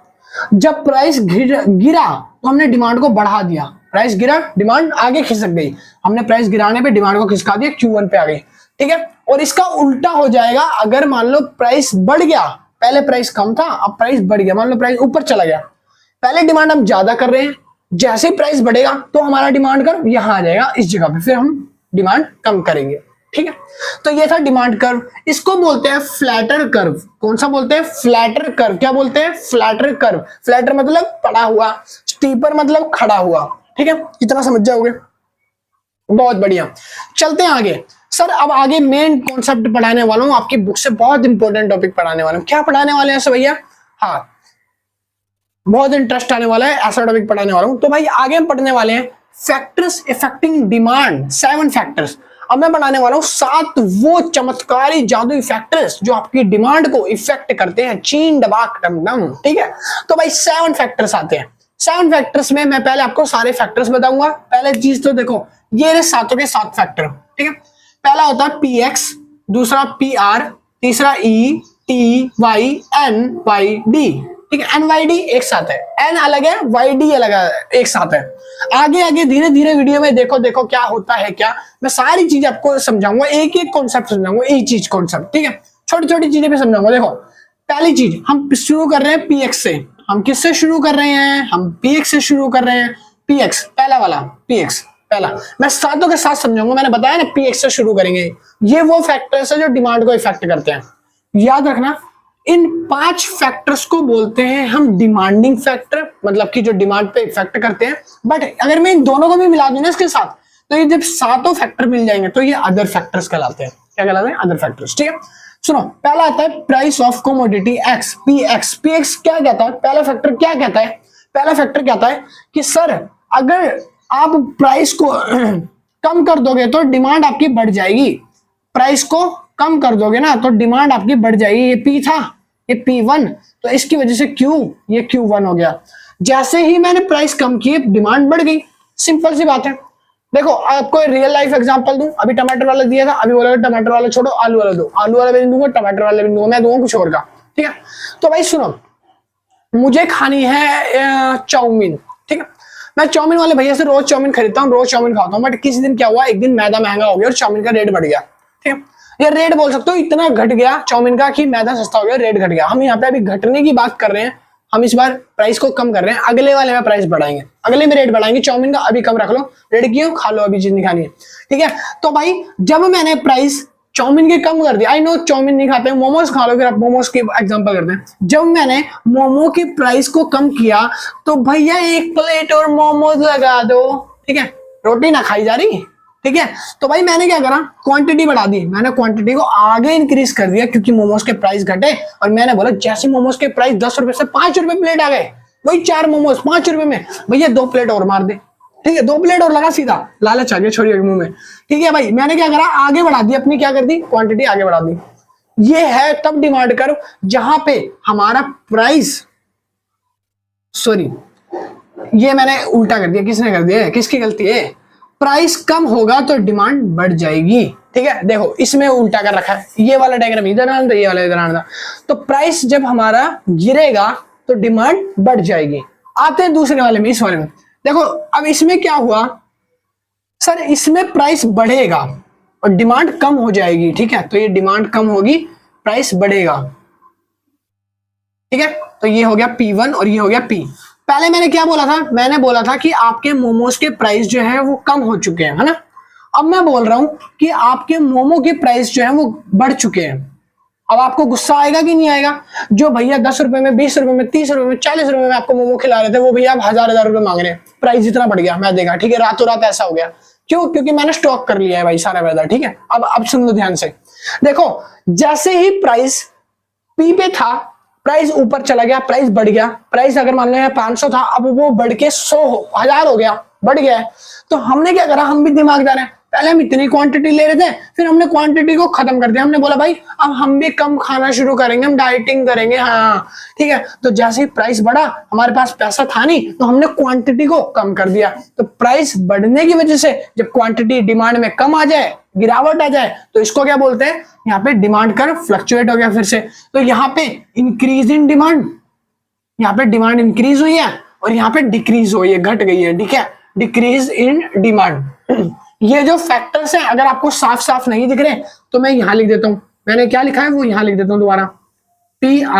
जब प्राइस गिरा तो हमने डिमांड को बढ़ा दिया। प्राइस गिरा, डिमांड आगे खिसक गई, हमने प्राइस गिराने पे डिमांड को खिसका दिया, Q1 पे आ गई, ठीक है। और इसका उल्टा हो जाएगा अगर मान लो प्राइस बढ़ गया। पहले प्राइस कम था, अब प्राइस बढ़ गया, मान लो प्राइस ऊपर चला गया। पहले डिमांड हम ज्यादा कर रहे हैं, जैसे ही प्राइस बढ़ेगा तो हमारा डिमांड कर्व यहां आ जाएगा इस जगह पे, फिर हम डिमांड कम करेंगे, ठीक है। तो ये था डिमांड कर्व। इसको बोलते हैं फ्लैटर कर्व। कौन सा बोलते हैं? Flatter curve. क्या बोलते हैं? Flatter curve. फ्लैटर मतलब पड़ा हुआ, स्टीपर मतलब खड़ा हुआ, ठीक है। इतना समझ जाओगे, बहुत बढ़िया। चलते हैं आगे। सर अब आगे मेन कॉन्सेप्ट पढ़ाने वाला हूं, आपकी बुक से बहुत इंपॉर्टेंट टॉपिक पढ़ाने वाला हूं। क्या पढ़ाने वाले हैं सर भैया? हाँ, बहुत इंटरेस्ट आने वाला है, ऐसा टॉपिक पढ़ाने वाला हूं। तो भाई आगे हम पढ़ने वाले हैं फैक्टर्स इफेक्टिंग डिमांड, 7 फैक्टर्स। अब मैं बनाने वाला हूं 7 वो चमत्कारी जादुई फैक्टर्स जो आपकी डिमांड को इफेक्ट करते हैं, चीन डबाक डमडम, ठीक है। तो भाई 7 फैक्टर्स आते हैं। 7 फैक्टर्स में मैं पहले आपको सारे फैक्टर्स बताऊंगा। पहले चीज तो देखो, ये रहे 7 के 7 फैक्टर, ठीक है। पहला होता है PX, दूसरा PR, तीसरा E, T, Y, N, Y, D, ठीक है। NYD एक साथ है, N अलग है, YD अलग है, एक साथ है। आगे आगे धीरे धीरे वीडियो में देखो देखो क्या होता है, क्या मैं सारी चीज आपको समझाऊंगा, एक एक कॉन्सेप्ट समझाऊंगा, एक चीज कॉन्सेप्ट, ठीक है। छोटी छोटी चीजें भी समझाऊंगा। देखो, पहली चीज हम शुरू कर रहे हैं PX से। हम किससे शुरू कर रहे हैं? हम PX से शुरू कर रहे हैं। PX पहला वाला, PX पहला। मैं 7 के साथ समझाऊंगा, मैंने बताया ना PX से शुरू करेंगे। ये वो फैक्टर्स है जो डिमांड को इफेक्ट करते हैं, याद रखना। इन 5 फैक्टर्स को बोलते हैं हम डिमांडिंग फैक्टर, मतलब कि जो डिमांड पे इफेक्ट करते हैं। बट अगर मैं इन दोनों को भी मिला दूं ना इसके साथ, तो ये जब 7 फैक्टर मिल जाएंगे तो ये अदर फैक्टर्स कहलाते हैं। क्या कहलाते हैं? अदर फैक्टर्स, ठीक है। सुनो, पहला आता है price of commodity X, PX। PX क्या कहता है? पहला फैक्टर क्या कहता है? पहला फैक्टर कहता है कि सर अगर आप प्राइस को कम कर दोगे तो डिमांड आपकी बढ़ जाएगी। प्राइस को कम कर दोगे ना तो डिमांड आपकी बढ़ जाएगी। ये P था, ये P1, तो इसकी वजह से Q, ये Q1 हो गया। जैसे ही मैंने प्राइस कम की, डिमांड बढ़ गई। सिंपल सी बात है। देखो, आपको रियल लाइफ एग्जांपल दूं। अभी टमाटर वाला दिया था, अभी बोला टमाटर वाला छोड़ो, आलू वाला दो। आलू वाला भी नहीं दूंगा, टमाटर वाला भी नहीं दूंगा, मैं दूंगा कुछ और का, ठीक है। तो भाई सुनो, मुझे खानी है चाउमीन, ठीक है। मैं चाउमीन वाले भैया से रोज चाउमीन खरीदता हूँ, रोज चाउमीन खाता हूँ। बट किसी दिन क्या हुआ, एक दिन मैदा महंगा हो गया और चाउमीन का रेट बढ़ गया, ठीक है। ये रेट बोल सकते हो इतना घट गया चाउमीन का कि मैदा सस्ता हो गया, रेट घट गया। हम यहाँ पे अभी घटने की बात कर रहे हैं, हम इस बार प्राइस को कम कर रहे हैं। अगले वाले में प्राइस बढ़ाएंगे, अगले में रेट बढ़ाएंगे। चाउमीन का अभी कम रख लो, रेट क्यों, खा लो, अभी चीज नहीं खानी है, ठीक है। तो भाई जब मैंने प्राइस चाउमीन के कम कर दिया, आई नो चाउमीन नहीं खाते, मोमोज खा लो, फिर आप मोमोज की एग्जांपल करते हैं। जब मैंने मोमो की प्राइस को कम किया तो भैया 1 प्लेट और मोमोज लगा दो, ठीक है। रोटी ना खाई जा रही, ठीक है। तो भाई मैंने क्या करा, क्वांटिटी बढ़ा दी, मैंने क्वांटिटी को आगे इंक्रीज कर दिया क्योंकि मोमोज के प्राइस घटे, और मैंने बोला जैसे मोमोज के प्राइस 10 रुपए से 5 रुपए प्लेट आ गए, वही 4 मोमोज 5 रुपए में, भैया 2 प्लेट और मार दे, ठीक है, 2 प्लेट और लगा, सीधा लालच आ गया छोरी के मुंह में, ठीक है भाई। मैंने क्या करा, आगे बढ़ा दी अपनी, क्या कर दी, क्वांटिटी आगे बढ़ा दी। ये है तब डिमांड कर्व जहां पे हमारा प्राइस, सॉरी ये मैंने उल्टा कर दिया, किसने कर दिया, किसकी गलती है, प्राइस कम होगा तो डिमांड बढ़ जाएगी, ठीक है। देखो इसमें उल्टा कर रखा है, ये वाला डायग्राम इधर आना था, ये वाला इधर आना था। तो प्राइस जब हमारा गिरेगा तो डिमांड बढ़ जाएगी। आते हैं दूसरे वाले में, इस वाले में देखो, अब इसमें क्या हुआ सर, इसमें प्राइस बढ़ेगा और डिमांड कम हो जाएगी, ठीक है। तो ये डिमांड कम होगी, प्राइस बढ़ेगा, ठीक है। तो ये हो गया P1 और ये हो गया P। पहले मैंने क्या बोला था, मैंने बोला था कि आपके मोमोज के प्राइस जो है वो कम हो चुके हैं, है ना। अब मैं बोल रहा हूं कि आपके मोमो के प्राइस जो है वो बढ़ चुके हैं। अब आपको गुस्सा आएगा कि नहीं आएगा, जो भैया 10 रुपए में, 20 रुपए में, 30 रुपए में, 40 रुपए में आपको मोमो खिला रहे थे, वो भैया आप हजार रुपए मांग रहे हैं, प्राइस इतना बढ़ गया, मैं देखा, ठीक है, रातों रात ऐसा हो गया। क्यों? क्योंकि मैंने स्टॉक कर लिया है भाई सारा मैदा, ठीक है। अब सुन लो ध्यान से, देखो जैसे ही प्राइस पी पे था, प्राइस ऊपर चला गया, प्राइस बढ़ गया, प्राइस अगर मान लो 500 था, अब वो बढ़ के 100,000 हो गया, बढ़ गया है। तो हमने क्या करा, हम भी दिमागदार हैं, पहले हम इतनी क्वांटिटी ले रहे थे, फिर हमने क्वांटिटी को खत्म कर दिया, हमने बोला भाई अब हम भी कम खाना शुरू करेंगे, हम डाइटिंग करेंगे, हाँ ठीक है। तो जैसे ही प्राइस बढ़ा, हमारे पास पैसा था नहीं, तो हमने क्वांटिटी को कम कर दिया। तो प्राइस बढ़ने की वजह से जब क्वांटिटी डिमांड में कम आ जाए, गिरावट आ जाए, तो इसको क्या बोलते हैं, यहाँ पे डिमांड कर्व फ्लक्चुएट हो गया फिर से। तो यहाँ पे इंक्रीज इन डिमांड, यहाँ पे डिमांड इंक्रीज हुई है और यहाँ पे डिक्रीज हुई है, घट गई है, ठीक है, डिक्रीज इन डिमांड। ये जो फैक्टर्स हैं, अगर आपको साफ साफ नहीं दिख रहे तो मैं यहां लिख देता हूं, मैंने क्या लिखा है वो यहां लिख देता हूं दोबारा, PRETYNYD।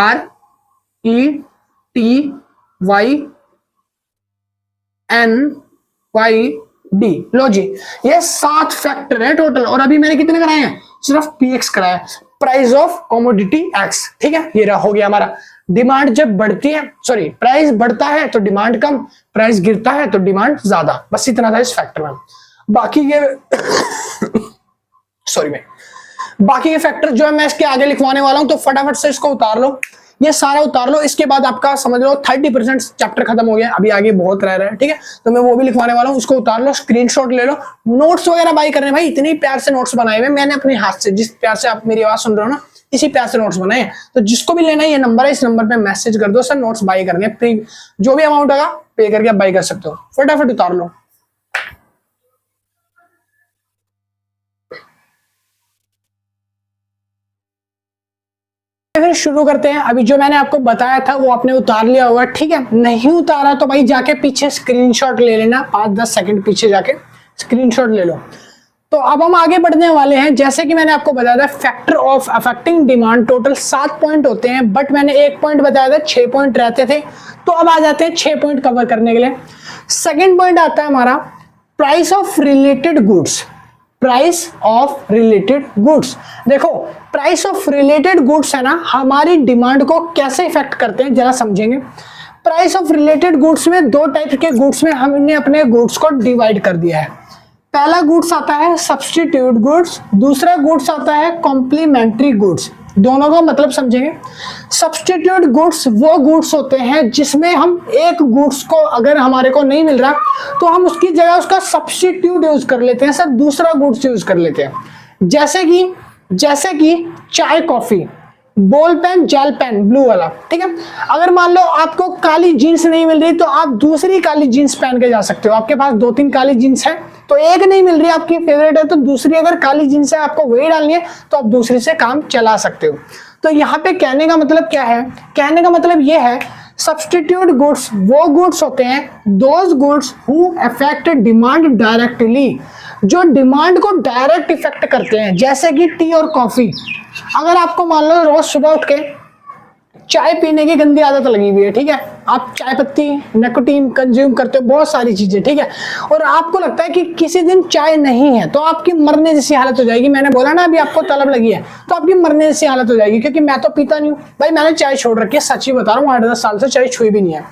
लो जी, ये 7 फैक्टर है टोटल, और अभी मैंने कितने कराए हैं, सिर्फ PX कराया, प्राइस ऑफ कमोडिटी X, ठीक है। ये रहा, हो गया हमारा। डिमांड जब बढ़ती है, सॉरी प्राइस बढ़ता है तो डिमांड कम, प्राइस गिरता है तो डिमांड ज्यादा, बस इतना था इस फैक्टर में। बाकी ये सॉरी में बाकी ये फैक्टर जो है मैं इसके आगे लिखवाने वाला हूं, तो फटाफट से इसको उतार लो, ये सारा उतार लो। इसके बाद आपका समझ लो 30% चैप्टर खत्म हो गया, अभी आगे बहुत रह रहा है, ठीक है। तो मैं वो भी लिखवाने वाला हूं, उसको उतार लो, स्क्रीनशॉट ले लो, नोट्स वगैरह बाय करने भाई, इतने प्यार से नोट्स बनाए हुए मैंने अपने हाथ से, जिस प्यार से आप मेरी आवाज सुन रहे हो ना, इसी प्यार से नोट्स बनाए। तो जिसको भी लेना है, ये नंबर है, इस नंबर पे मैसेज कर दो, सर नोट्स बाय करने, जो भी अमाउंट होगा पे करके आप बाय कर सकते हो, फटाफट उतार लो। फिर शुरू करते हैं। अभी जो मैंने आपको बताया था वो आपने उतार लिया होगा, ठीक है। नहीं उतारा तो भाई जाके पीछे स्क्रीनशॉट ले लेना, 5-10 सेकंड पीछे जाके स्क्रीनशॉट ले लो। तो अब हम आगे बढ़ने वाले हैं। जैसे कि मैंने आपको बताया था, factor of affecting demand total 7 point होते हैं, बट मैंने 1 पॉइंट बताया था, 6 पॉइंट रहते थे। तो अब आ जाते हैं 6 पॉइंट कवर करने के लिए। सेकेंड पॉइंट आता है हमारा price of related goods. Price of related goods, देखो प्राइस ऑफ रिलेटेड गुड्स है ना, हमारी डिमांड को कैसे इफेक्ट करते हैं जरा समझेंगे। प्राइस ऑफ रिलेटेड गुड्स में 2 टाइप के गुड्स में हमने अपने गुड्स को डिवाइड कर दिया है। पहला गुड्स आता है सब्स्टिट्यूट गुड्स, दूसरा गुड्स आता है कॉम्प्लीमेंट्री गुड्स। दोनों का मतलब समझेंगे। सब्स्टिट्यूट गुड्स वो गुड्स होते हैं जिसमें हम एक गुड्स को अगर हमारे को नहीं मिल रहा तो हम उसकी जगह उसका सब्स्टिट्यूट यूज कर लेते हैं, सर दूसरा गुड्स यूज कर लेते हैं। जैसे कि चाय coffee, ball pen, gel pen, blue वाला, ठीक है। अगर मान लो आपको काली जीन्स नहीं मिल रही तो आप दूसरी काली जीन्स पहन के जा सकते हो। आपके पास 2-3 काली जीन्स है तो एक नहीं मिल रही आपकी फेवरेट है तो दूसरी अगर काली जीन्स है आपको वही डालनी है तो आप दूसरी से काम चला सकते हो। तो यहाँ पे कहने का मतलब क्या है, कहने का मतलब ये है सब्स्टिट्यूट गुड्स वो गुड्स होते हैं those goods who affect demand directly, जो डिमांड को डायरेक्ट इफेक्ट करते हैं। जैसे कि टी और कॉफी, अगर आपको मान लो रोज सुबह उठ के चाय पीने की गंदी आदत लगी हुई है, ठीक है, आप चाय पत्ती, निकोटीन कंज्यूम करते हो, बहुत सारी चीजें, ठीक है, और आपको लगता है कि किसी दिन चाय नहीं है तो आपकी मरने जैसी हालत हो जाएगी। मैंने बोला ना अभी आपको तलब लगी है तो आपकी मरने जैसी हालत हो जाएगी, क्योंकि मैं तो पीता नहीं हूँ भाई, मैंने चाय छोड़ रखी है, सच ही बता रहा हूँ, 8-10 साल से चाय छुई भी नहीं है,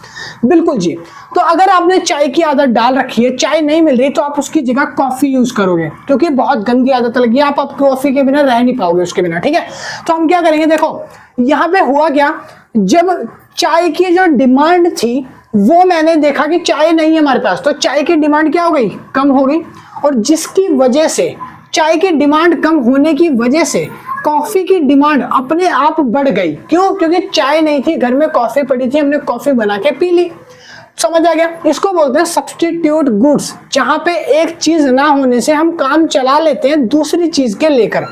बिल्कुल जी। तो अगर आपने चाय की आदत डाल रखी है, चाय नहीं मिल रही, तो आप उसकी जगह कॉफी यूज करोगे, क्योंकि बहुत गंदी आदत लगी है, आप कॉफी के बिना रह नहीं पाओगे उसके बिना, ठीक है। तो हम क्या करेंगे, देखो यहाँ पे हुआ क्या, जब चाय की जो डिमांड थी वो मैंने देखा कि चाय नहीं है हमारे पास, तो चाय की डिमांड क्या हो गई, कम हो गई, और जिसकी वजह से चाय की डिमांड कम होने की वजह से कॉफी की डिमांड अपने आप बढ़ गई। क्यों? क्योंकि चाय नहीं थी, घर में कॉफी पड़ी थी, हमने कॉफी बना के पी ली। समझ आ गया? इसको बोलते हैं सब्स्टिट्यूट गुड्स, जहां पे एक चीज ना होने से हम काम चला लेते हैं दूसरी चीज के लेकर।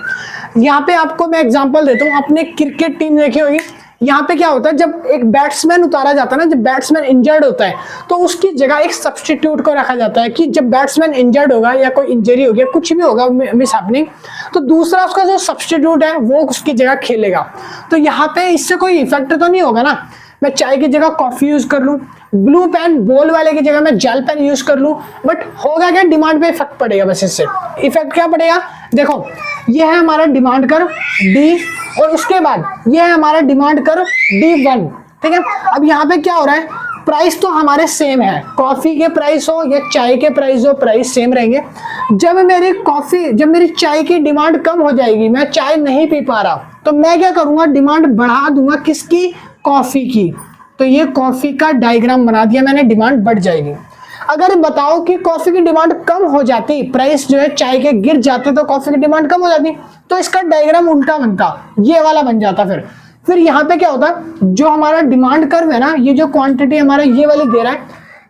यहाँ पे आपको मैं एग्जांपल देता हूँ, आपने क्रिकेट टीम देखी होगी, यहाँ पे क्या होता है, जब एक बैट्समैन उतारा जाता है ना, जब बैट्समैन इंजर्ड होता है तो उसकी जगह एक सब्स्टिट्यूट को रखा जाता है, कि जब बैट्समैन इंजर्ड होगा या कोई इंजरी हो गया, कुछ भी होगा मिस हैपनिंग, तो दूसरा उसका जो सब्स्टिट्यूट है वो उसकी जगह खेलेगा। तो यहाँ पे इससे कोई इफेक्ट तो नहीं होगा ना, मैं चाय की जगह कॉफी यूज कर लूं, ब्लू पेन बॉल वाले की जगह मैं जेल पेन यूज कर लूं, बट होगा क्या, डिमांड पे इफेक्ट पड़ेगा। बस इससे इफेक्ट क्या पड़ेगा, देखो ये है हमारा डिमांड कर्व डी, और उसके बाद ये है हमारा डिमांड कर्व D1, ठीक है। अब यहाँ पे क्या हो रहा है, प्राइस तो हमारे सेम है, कॉफी के प्राइस हो या चाय के प्राइस हो, प्राइस सेम रहेंगे। जब मेरी चाय की डिमांड कम हो जाएगी, मैं चाय नहीं पी पा रहा, तो मैं क्या करूंगा, डिमांड बढ़ा दूंगा, किसकी, कॉफी की। तो ये कॉफी का डायग्राम बना दिया मैंने, डिमांड बढ़ जाएगी। अगर बताओ कि कॉफी की डिमांड कम हो जाती, प्राइस जो है चाय के गिर जाते, तो कॉफी की डिमांड कम हो जाती, तो इसका डायग्राम उल्टा बनता, ये वाला बन जाता। फिर यहाँ पे क्या होता, जो हमारा डिमांड कर्व है ना, ये जो क्वांटिटी हमारा ये वाली दे रहा है,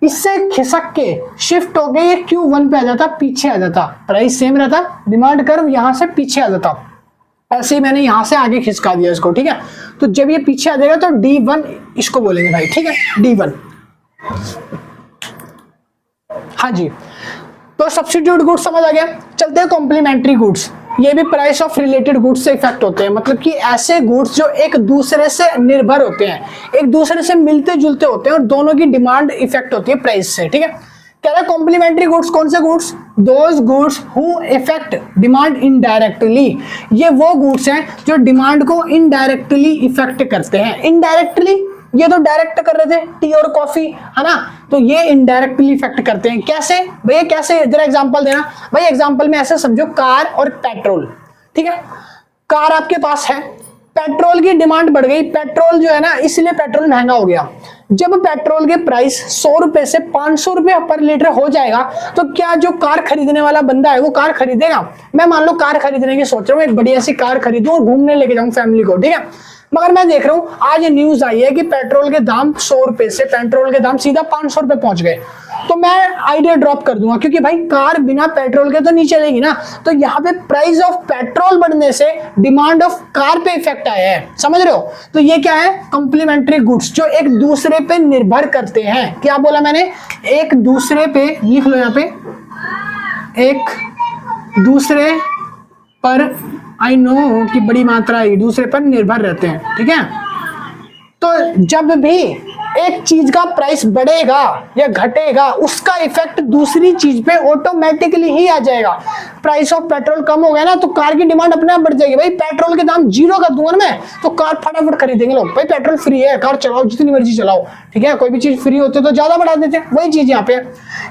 इससे खिसक के शिफ्ट हो गए, ये Q1 पे आ जाता, पीछे आ जाता, प्राइस सेम रहता, डिमांड कर्व यहाँ से पीछे आ जाता। ऐसे ही मैंने यहां से आगे खिसका दिया इसको, ठीक है। तो जब ये पीछे आ जाएगा तो D1 इसको बोलेंगे भाई, ठीक है, D1। हाँ जी, तो सब्स्टिट्यूट गुड्स समझ आ गया। चलते हैं कॉम्प्लीमेंट्री गुड्स। ये भी प्राइस ऑफ रिलेटेड गुड्स से इफेक्ट होते हैं, मतलब कि ऐसे गुड्स जो एक दूसरे से निर्भर होते हैं, एक दूसरे से मिलते जुलते होते हैं, और दोनों की डिमांड इफेक्ट होती है प्राइस से, ठीक है। कह रहा है कॉम्प्लीमेंट्री गुड्स कौन से goods, those goods who effect demand indirectly. ये वो गुड्स हैं जो डिमांड को इनडायरेक्टली इफेक्ट करते हैं। इनडायरेक्टली, ये तो डायरेक्ट कर रहे थे टी और कॉफी, है ना, तो ये इनडायरेक्टली इफेक्ट करते हैं। कैसे भैया, कैसे, जरा एग्जांपल देना भाई। एग्जांपल में ऐसे समझो, कार और पेट्रोल, ठीक है। कार आपके पास है, पेट्रोल की डिमांड बढ़ गई, पेट्रोल जो है ना, इसलिए पेट्रोल महंगा हो गया। जब पेट्रोल के प्राइस 100 रुपए से 500 रुपए पर लीटर हो जाएगा, तो क्या जो कार खरीदने वाला बंदा है वो कार खरीदेगा? मैं मान लो कार खरीदने की सोच रहा हूँ, एक बढ़िया सी कार खरीदूं और घूमने लेके जाऊं फैमिली को, ठीक है। मगर मैं देख रहा हूं आज न्यूज आई है कि पेट्रोल के दाम 100 रुपए से पेट्रोल के दाम सीधा 500 रुपए पहुंच गए, तो मैं आइडिया ड्रॉप कर दूंगा, क्योंकि भाई कार बिना पेट्रोल के तो नहीं चलेगी ना। तो यहाँ पे प्राइस ऑफ पेट्रोल बढ़ने से डिमांड ऑफ कार पे इफेक्ट आया है, समझ रहे हो। तो ये क्या है, कॉम्प्लीमेंट्री गुड्स जो एक दूसरे पे निर्भर करते हैं। क्या बोला मैंने, एक दूसरे पे, लिख लो यहाँ पे, एक दूसरे पर, आई नो कि बड़ी मात्रा एक दूसरे पर निर्भर रहते हैं, ठीक है। तो जब भी एक चीज का प्राइस बढ़ेगा या घटेगा, उसका इफेक्ट दूसरी चीज पे ऑटोमेटिकली ही आ जाएगा। प्राइस ऑफ पेट्रोल कम हो गया ना, तो कार की डिमांड अपने आप बढ़ जाएगी। भाई पेट्रोल के दाम 0 कर दूंगा ना मैं, तो कार फटाफट खरीदेंगे लोग। भाई पेट्रोल फ्री है, कार चलाओ जितनी मर्जी चलाओ, ठीक है। कोई भी चीज फ्री होती है तो ज्यादा बढ़ा देते हैं। वही चीज यहाँ पे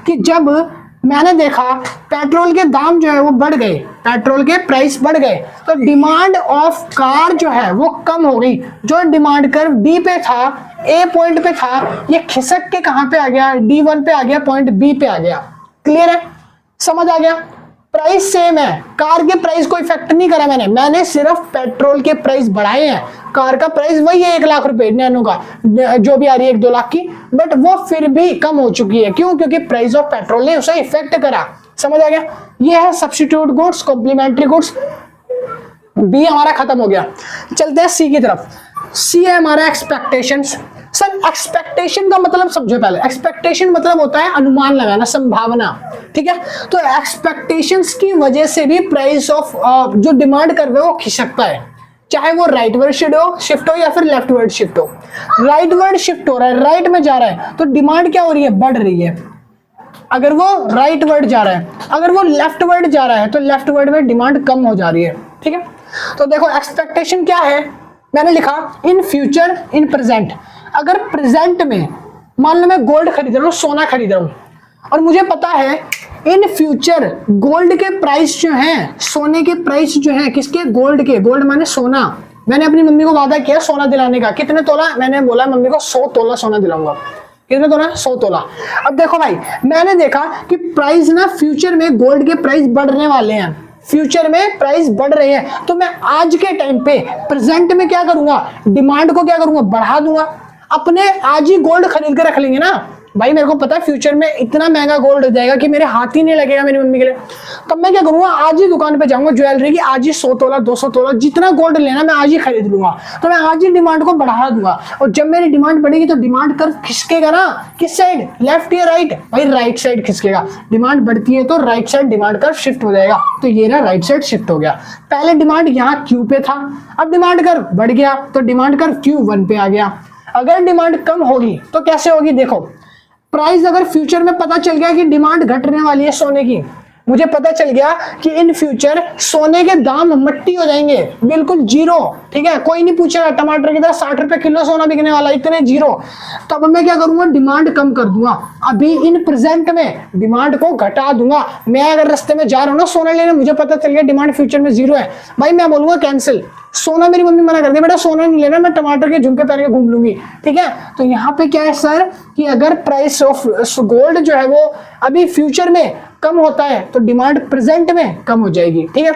कि जब मैंने देखा पेट्रोल के दाम जो है वो बढ़ गए, पेट्रोल के प्राइस बढ़ गए, तो डिमांड ऑफ कार जो है वो कम हो गई। जो डिमांड कर्व डी पे था, ए पॉइंट पे था, ये खिसक के कहां पे आ गया, D1 पे आ गया, पॉइंट बी पे आ गया। क्लियर है, समझ आ गया। प्राइस सेम है, कार के प्राइस को इफेक्ट नहीं करा मैंने सिर्फ पेट्रोल के प्राइस बढ़ाए हैं। कार का प्राइस वही है 1 लाख रुपए नैनो का, जो भी आ रही है 1-2 लाख की, बट वो फिर भी कम हो चुकी है। क्यों? क्योंकि प्राइस ऑफ पेट्रोल ने उसे इफेक्ट करा। समझ आ गया। ये है सब्स्टिट्यूट गुड्स, कॉम्प्लीमेंट्री गुड्स। बी हमारा खत्म हो गया। चलते हैं सी की तरफ। सी है हमारा एक्सपेक्टेशंस। सर एक्सपेक्टेशन का मतलब समझो पहले। एक्सपेक्टेशन मतलब होता है अनुमान लगाना, संभावना, ठीक है। तो एक्सपेक्टेशंस की वजह से भी प्राइस ऑफ जो डिमांड कर रहे हो वो खिसकता है। चाहे वो राइटवर्ड शिफ्ट हो या फिर लेफ्टवर्ड शिफ्ट हो। राइटवर्ड शिफ्ट हो रहा है, राइट में जा रहा है, तो डिमांड क्या हो रही है, बढ़ रही है। अगर वो राइटवर्ड जा रहा है, अगर वो लेफ्टवर्ड जा रहा है, तो लेफ्टवर्ड में डिमांड कम हो जा रही है। ठीक है, तो देखो एक्सपेक्टेशन क्या है, मैंने लिखा इन फ्यूचर, इन प्रेजेंट। अगर प्रेजेंट में मान लो मैं गोल्ड खरीद रहा हूँ, सोना खरीद रहा हूँ, और मुझे पता है इन फ्यूचर गोल्ड के प्राइस जो हैं, सोने के प्राइस जो हैं, किसके, गोल्ड के, गोल्ड माने सोना। मैंने अपनी मम्मी को वादा किया सोना दिलाने का, कितने तोला, मैंने बोला मम्मी को 100 तोला सोना दिलाऊंगा। कितने तोला, 100 तोला। अब देखो भाई, मैंने देखा कि प्राइस ना फ्यूचर में गोल्ड के प्राइस बढ़ने वाले हैं, फ्यूचर में प्राइस बढ़ रहे हैं, तो मैं आज के टाइम पे प्रेजेंट में क्या करूंगा, डिमांड को क्या करूंगा, बढ़ा दूंगा। अपने आज ही गोल्ड खरीद के रख लेंगे ना भाई, मेरे को पता है फ्यूचर में इतना महंगा गोल्ड हो जाएगा कि मेरे हाथ ही नहीं लगेगा मेरी मम्मी के लिए। तब मैं क्या करूंगा, आज ही दुकान पे जाऊंगा ज्वेलरी की, आज ही 100 तोला 200 तोला जितना गोल्ड लेना मैं आज ही खरीद लूंगा। तो मैं आज ही डिमांड को बढ़ा दूंगा, और जब मेरी डिमांड बढ़ेगी तो डिमांड कर्व खिसकेगा ना, किस साइड, लेफ्ट या राइट, भाई राइट साइड खिसकेगा। डिमांड बढ़ती है तो right side demand curve shift हो जाएगा, तो ये ना राइट साइड शिफ्ट हो गया। पहले डिमांड यहाँ Q पे था, अब डिमांड कर्व बढ़ गया तो डिमांड कर्व Q1 पे आ गया। अगर डिमांड कम होगी तो कैसे होगी, देखो प्राइस अगर फ्यूचर में पता चल गया कि डिमांड घटने वाली है सोने की, मुझे पता चल गया कि इन फ्यूचर सोने के दाम मट्टी हो जाएंगे, बिल्कुल जीरो। ठीक है, कोई नहीं पूछेगा टमाटर की तरह 60 रुपए किलो सोना बिकने वाला, इतने जीरो। तो अब मैं क्या करूंगा, डिमांड कम कर दूंगा। अभी इन प्रेजेंट में डिमांड को घटा दूंगा। मैं अगर रास्ते में जा रहा हूँ ना सोना लेने, मुझे पता चल गया डिमांड फ्यूचर में जीरो है, भाई मैं बोलूंगा कैंसिल। सोना मेरी मम्मी मना कर दे, बेटा सोना नहीं लेना, मैं टमाटर के झुमके पहन के घूम लूंगी। ठीक है, तो यहाँ पे क्या है सर कि अगर प्राइस ऑफ गोल्ड जो है वो अभी फ्यूचर में कम होता है तो डिमांड प्रेजेंट में कम हो जाएगी। ठीक है,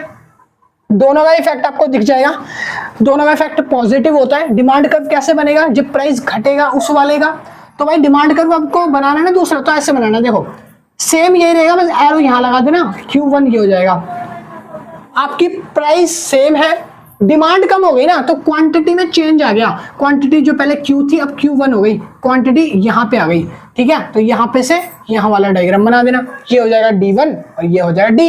दोनों का इफेक्ट आपको दिख जाएगा, दोनों का इफेक्ट पॉजिटिव होता है। डिमांड कर्व कैसे बनेगा, जब प्राइस घटेगा उस वाले का, तो भाई डिमांड कर्व आपको बनाना है दूसरा, तो ऐसे बनाना, देखो सेम यही रहेगा, बस एरो यहाँ लगा देना, Q1 ये हो जाएगा। आपकी प्राइस सेम है, डिमांड कम हो गई ना, तो क्वांटिटी में चेंज आ गया। क्वांटिटी जो पहले Q थी अब Q1 हो गई, क्वांटिटी यहाँ पे आ गई। ठीक है, तो यहाँ पे से यहाँ वाला डायग्राम बना देना, ये हो जाएगा D1 और ये हो जाएगा D।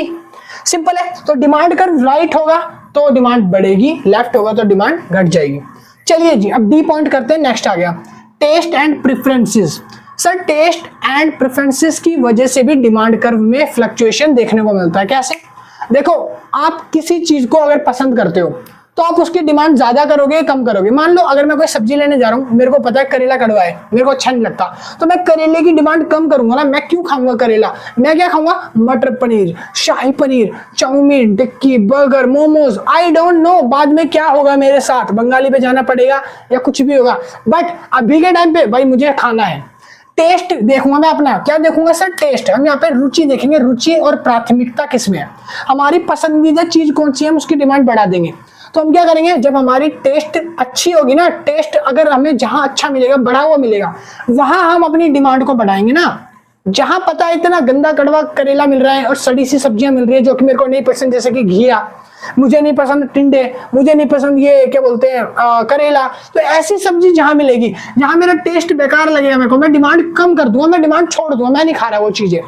सिंपल है। तो डिमांड कर्व राइट होगा तो डिमांड बढ़ेगी, लेफ्ट होगा तो डिमांड घट जाएगी। चलिए जी, अब D पॉइंट करते हैं, नेक्स्ट आ गया test and preferences. Sir test and preferences की वजह से भी डिमांड कर्व में फ्लक्चुएशन देखने को मिलता है। कैसे, देखो आप किसी चीज को अगर पसंद करते हो तो आप उसकी डिमांड ज्यादा करोगे कम करोगे। मान लो अगर मैं कोई सब्जी लेने जा रहा हूँ, मेरे को पता है करेला कड़वा है, मेरे को अच्छा नहीं लगता, तो मैं करेले की डिमांड कम करूंगा ना। मैं क्यों खाऊंगा करेला, मैं क्या खाऊंगा, matar paneer, shahi paneer, chow mein, tikki, burger, momos, I don't know बाद में क्या होगा मेरे साथ, बंगाली पे जाना पड़ेगा या कुछ भी होगा, बट अभी के टाइम पे भाई मुझे खाना है। टेस्ट देखूंगा मैं अपना, क्या देखूंगा सर, टेस्ट। हम यहाँ पे रुचि देखेंगे, रुचि और प्राथमिकता किसमें है, हमारी पसंदीदा चीज कौन सी है, हम उसकी डिमांड बढ़ा देंगे। तो हम क्या करेंगे, जब हमारी टेस्ट अच्छी होगी ना, टेस्ट अगर हमें जहां अच्छा मिलेगा, बढ़ा हुआ मिलेगा, वहां हम अपनी डिमांड को बढ़ाएंगे ना। जहां पता है इतना गंदा कड़वा करेला मिल रहा है और सड़ी सी सब्जियां मिल रही है जो कि मेरे को नहीं पसंद, जैसे कि घिया, मुझे नहीं पसंद टिंडे, मुझे नहीं पसंद ये क्या बोलते हैं करेला, तो ऐसी सब्जी जहां मिलेगी, जहां मेरा टेस्ट बेकार लगेगा मेरे को, मैं डिमांड कम कर दूंगा, मैं डिमांड छोड़ दूंगा, मैं नहीं खा रहा वो चीजें।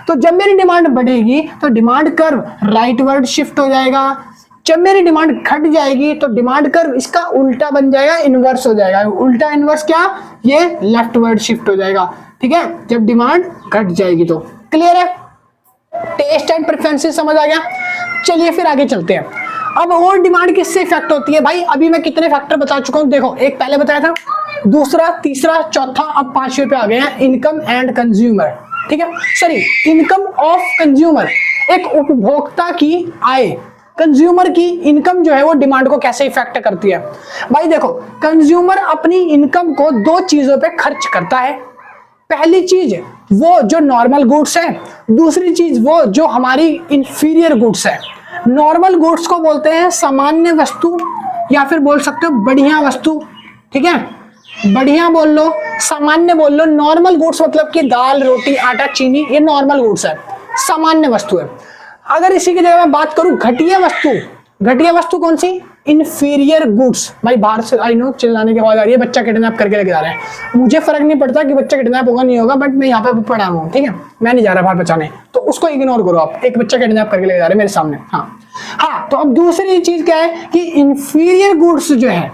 तो जब मेरी डिमांड बढ़ेगी तो डिमांड कर्व राइटवर्ड शिफ्ट हो जाएगा। जब मेरी डिमांड घट जाएगी तो डिमांड कर्व इसका उल्टा बन जाएगा, इनवर्स हो जाएगा। उल्टा इनवर्स क्या, ये लेफ्टवर्ड शिफ्ट हो जाएगा। ठीक है, जब डिमांड घट जाएगी तो। क्लियर है, टेस्ट एंड प्रेफरेंसेस समझ आ गया। चलिए फिर आगे चलते हैं। अब और डिमांड किससे इफेक्ट होती है भाई, अभी मैं कितने फैक्टर बता चुका हूं, देखो एक पहले बताया था, दूसरा, तीसरा, चौथा, अब पांचवें पे आ गए हैं, इनकम एंड कंज्यूमर। ठीक है, सॉरी, इनकम ऑफ कंज्यूमर, एक उपभोक्ता की आय, कंज्यूमर की इनकम जो है वो डिमांड को कैसे इफेक्ट करती है। भाई देखो, कंज्यूमर अपनी इनकम को दो चीजों पे खर्च करता है। पहली चीज वो जो नॉर्मल गुड्स है, दूसरी चीज वो जो हमारी इंफीरियर गुड्स है। नॉर्मल गुड्स को बोलते हैं सामान्य वस्तु, या फिर बोल सकते हो बढ़िया वस्तु। ठीक है, बढ़िया बोल लो, सामान्य बोल लो। नॉर्मल गुड्स मतलब कि दाल, रोटी, आटा, चीनी, ये नॉर्मल गुड्स है, सामान्य वस्तु है। अगर इसी की जगह मैं बात करूं घटिया वस्तु, घटिया वस्तु कौन सी, इंफीरियर गुड्स, भाई बाहर से आई नो चिल्लाने की आवाज आ रही है, बच्चा किडनैप करके लेके जा रहे हैं, मुझे फर्क नहीं पड़ता कि बच्चा किडनैप होगा नहीं होगा, बट मैं यहाँ पे पढ़ा हूँ, ठीक है, मैं नहीं जा रहा बाहर बचाने, तो उसको इग्नोर करो आप, एक बच्चा किडनैप करके लेके जा रहे हैं मेरे सामने। हाँ, तो अब दूसरी चीज क्या है कि इंफीरियर गुड्स जो है,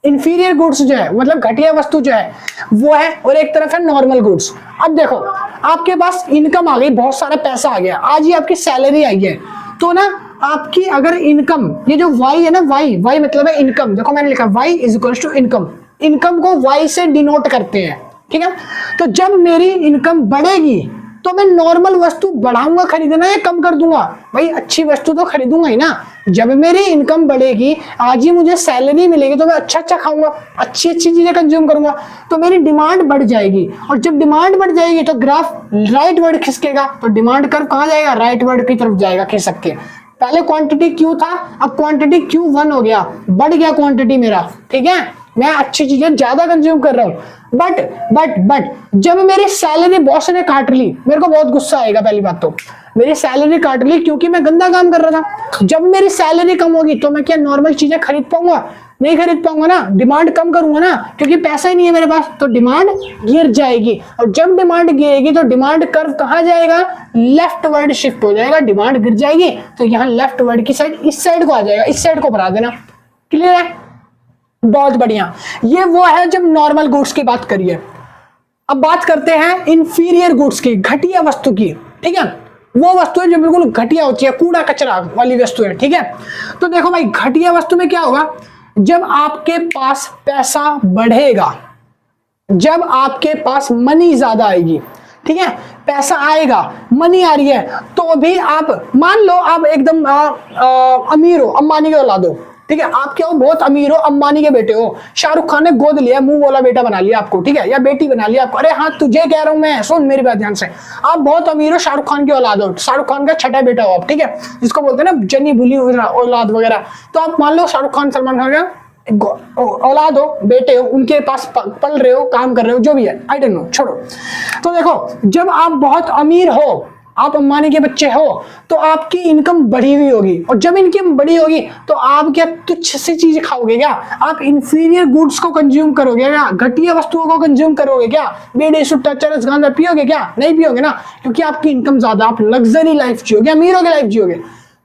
इंफीरियर गुड्स जो है मतलब घटिया वस्तु जो है वो है, और एक तरफ है नॉर्मल गुड्स। अब देखो आपके पास इनकम आ गई, बहुत सारा पैसा आ गया, आज ही आपकी सैलरी आई है, तो ना आपकी अगर इनकम, ये जो वाई है ना, वाई मतलब है इनकम, देखो मैंने लिखा Y is equal to income, income को वाई से डिनोट करते हैं, ठीक है। तो जब मेरी इनकम बढ़ेगी तो मैं नॉर्मल वस्तु बढ़ाऊंगा खरीदना या कम कर दूंगा, भाई अच्छी वस्तु तो खरीदूंगा ही ना। जब मेरी इनकम बढ़ेगी, आज ही मुझे सैलरी मिलेगी, तो मैं अच्छा खाऊंगा, अच्छी चीजें कंज्यूम करूंगा, तो मेरी डिमांड बढ़ जाएगी, और जब डिमांड बढ़ जाएगी तो ग्राफ राइट वर्ड खिसकेगा, तो डिमांड कर्व कहाँ जाएगा, राइट वर्ड की तरफ जाएगा खिसक के। पहले क्वांटिटी क्यू था, अब क्वांटिटी Q1 हो गया, बढ़ गया क्वांटिटी मेरा, ठीक है, मैं अच्छी चीजें ज्यादा कंज्यूम कर रहा हूँ। बट जब मेरी सैलरी बॉस ने काट ली, मेरे को बहुत गुस्सा आएगा, पहली बात तो मेरी सैलरी काट ली क्योंकि मैं गंदा काम कर रहा था। जब मेरी सैलरी कम होगी तो मैं क्या नॉर्मल चीजें खरीद पाऊंगा, नहीं खरीद पाऊंगा ना, डिमांड कम करूंगा ना, क्योंकि पैसा ही नहीं है मेरे पास, तो डिमांड गिर जाएगी, और जब डिमांड गिरेगी तो डिमांड कर्व कहाँ जाएगा, लेफ्ट वर्ड शिफ्ट हो जाएगा, डिमांड गिर जाएगी तो यहाँ लेफ्ट वर्ड की साइड इस साइड को आ जाएगा, इस साइड को बढ़ा देना, क्लियर है, बहुत बढ़िया। ये वो है जब नॉर्मल गुड्स की बात करिए। अब बात करते हैं इंफीरियर गुड्स की, घटिया वस्तु की, ठीक है, वो वस्तु है जो बिल्कुल घटिया होती है, कूड़ा कचरा वाली वस्तु है, ठीक है। तो देखो भाई घटिया वस्तु में क्या होगा, जब आपके पास पैसा बढ़ेगा, जब आपके पास मनी ज्यादा आएगी, ठीक है, पैसा आएगा, मनी आ रही है, तो भी आप मान लो आप एकदम अमीर हो, अंबानी के औलाद हो, ठीक है, आप क्या हो, बहुत अमीर हो, अंबानी के बेटे हो, शाहरुख खान ने गोद लिया, मुंह वाला बेटा बना लिया आपको, ठीक है, या बेटी बना लिया आपको, अरे हाँ तुझे कह रहा हूं मैं, सुन मेरी बात ध्यान से, आप बहुत अमीर हो, शाहरुख खान की औलाद हो, शाहरुख खान का छठा बेटा हो आप, ठीक है, जिसको बोलते हैं ना जनी भुली औलाद वगैरह, तो आप मान लो शाहरुख खान सलमान खान का औलाद हो, बेटे हो, उनके पास पल रहे हो, काम कर रहे हो, जो भी है, आई डोंट नो, छोड़ो। तो देखो जब आप बहुत अमीर हो, आप अंबानी के बच्चे हो, तो आपकी इनकम बढ़ी हुई होगी, और जब इनकम बढ़ी होगी तो आप क्या तुच्छ सी चीज खाओगे क्या, आप इंफीरियर गुड्स को कंज्यूम करोगे क्या, घटिया वस्तुओं को कंज्यूम करोगे क्या, बीड़ी सुट्टा चरस गांजा पियोगे क्या, नहीं पियोगे ना, क्योंकि आपकी इनकम ज्यादा, आप लग्जरी लाइफ जियोगे, अमीरों की लाइफ जियोगे।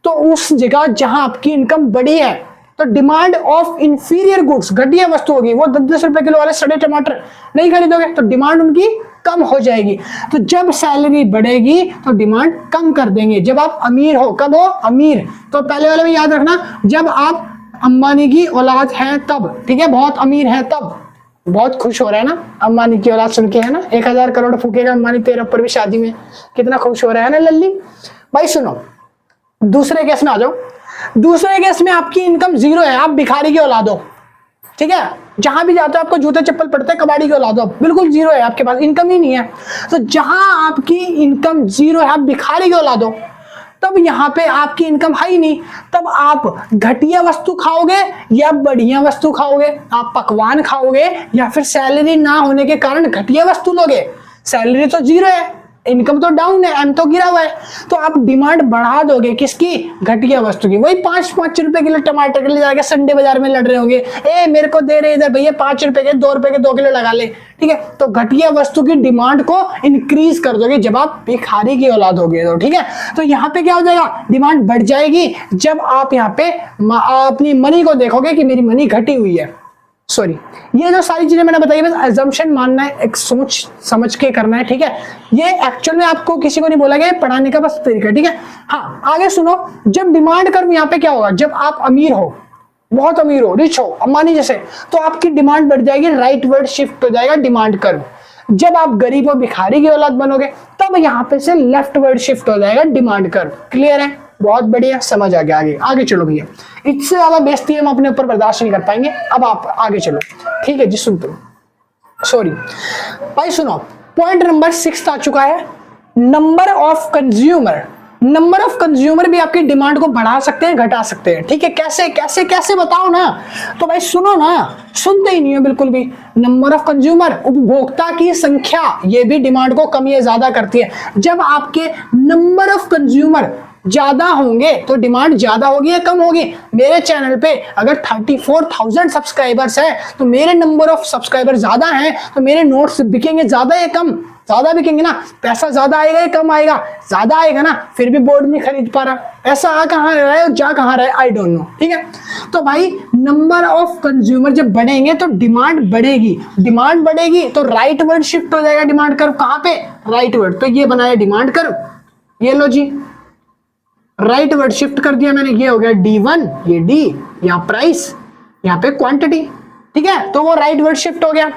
तो उस जगह जहां आपकी इनकम बढ़ी है तो डिमांड ऑफ इंफीरियर गुड्स, घटिया वस्तु होगी, वो 10-10 रुपए किलो वाले सड़े टमाटर नहीं खरीदोगे, तो डिमांड उनकी कम हो जाएगी। तो जब सैलरी बढ़ेगी तो डिमांड कम कर देंगे। जब आप अमीर हो, कब हो अमीर, तो पहले वाले में याद रखना, जब आप अंबानी की औलाद हैं तब, ठीक है, बहुत अमीर है तब। बहुत खुश हो रहा है ना अंबानी की औलाद सुन के, है ना, 1000 करोड़ फूकेगा अंबानी तेरे ऊपर भी शादी में, कितना खुश हो रहा है ना लल्ली भाई। सुनो दूसरे केस में आ जाओ। दूसरे केस में आपकी इनकम जीरो है, आप भिखारी की औलाद हो, ठीक है, जहां भी जाते हो आपको जूते चप्पल पड़ते हैं, कबाड़ी की औलाद हो, बिल्कुल जीरो है, आपके पास इनकम ही नहीं है। तो जहां आपकी इनकम जीरो है, आप भिखारी की औलाद हो, तब यहाँ पे आपकी इनकम है ही नहीं, तब आप घटिया वस्तु खाओगे या बढ़िया वस्तु खाओगे, आप पकवान खाओगे या फिर सैलरी ना होने के कारण घटिया वस्तु लोगे। सैलरी तो जीरो है, इनकम तो डाउन है, एम तो गिरा हुआ है, तो आप डिमांड बढ़ा दोगे किसकी, घटिया वस्तु की। वही 5-5 रुपए किलो टमाटर के लिए जाके संडे बाजार में लड़ रहे होंगे, ए मेरे को दे रहे इधर भैया 5 रुपए के 2 रुपए के 2 किलो लगा ले, ठीक है। तो घटिया वस्तु की डिमांड को इंक्रीज कर दोगे जब आप भिखारी की औलाद होगे, तो ठीक है। तो यहाँ पे क्या हो जाएगा, डिमांड बढ़ जाएगी जब आप यहाँ पे अपनी मनी को देखोगे कि मेरी मनी घटी हुई है। सॉरी, ये जो सारी चीजें मैंने बताई बस अजम्पशन मानना है, एक सोच समझ के करना है, ठीक है। ये एक्चुअल में आपको किसी को नहीं बोला गया, पढ़ाने का बस तरीका, ठीक है। हाँ आगे सुनो, जब डिमांड कर्व यहाँ पे क्या होगा, जब आप अमीर हो, बहुत अमीर हो, रिच हो, अंबानी जैसे, तो आपकी डिमांड बढ़ जाएगी, राइट वर्ड शिफ्ट हो जाएगा डिमांड कर्व। जब आप गरीब और भिखारी की औलाद बनोगे तब यहाँ पे से लेफ्ट वर्ड शिफ्ट हो जाएगा डिमांड कर्व। क्लियर है, बहुत बढ़िया, समझ आ गया। आगे आगे चलो भैया, इससे ज्यादा बेइज्जती हम अपने ऊपर बर्दाश्त नहीं कर पाएंगे, अब आप आगे चलो, ठीक है जी। सुनते सॉरी भाई, सुनो, पॉइंट नंबर 6 आ चुका है, number of consumer. Number of consumer भी आपकी डिमांड को बढ़ा सकते हैं, घटा सकते हैं, ठीक है। कैसे कैसे कैसे बताओ ना, तो भाई सुनो ना, सुनते ही नहीं है बिल्कुल भी। नंबर ऑफ कंज्यूमर, उपभोक्ता की संख्या, ये भी डिमांड को कम या ज्यादा करती है। जब आपके नंबर ऑफ कंज्यूमर ज्यादा होंगे तो डिमांड ज्यादा होगी या कम होगी। मेरे चैनल पे अगर 34,000 सब्सक्राइबर्स है तो मेरे नंबर ऑफ सब्सक्राइबर ज्यादा हैं तो मेरे नोट्स बिकेंगे ज्यादा या कम, ज्यादा बिकेंगे ना। पैसा ज्यादा आएगा या कम आएगा, ज्यादा आएगा ना, फिर भी बोर्ड नहीं खरीद पा रहा। ऐसा आ कहां रहा है और जा कहां रहा है, आई डोंट नो। ठीक है, तो भाई नंबर ऑफ कंज्यूमर जब बढ़ेंगे तो डिमांड बढ़ेगी, डिमांड बढ़ेगी तो राइट वर्ड शिफ्ट हो जाएगा डिमांड कर्व। कहां पे? Right word. तो ये बनाया डिमांड कर्व, ये लो जी, राइट वर्ड शिफ्ट कर दिया मैंने, ये हो गया D1, ये D, यहाँ प्राइस, यहाँ पे क्वांटिटी। ठीक है, तो वो राइट वर्ड शिफ्ट हो गया।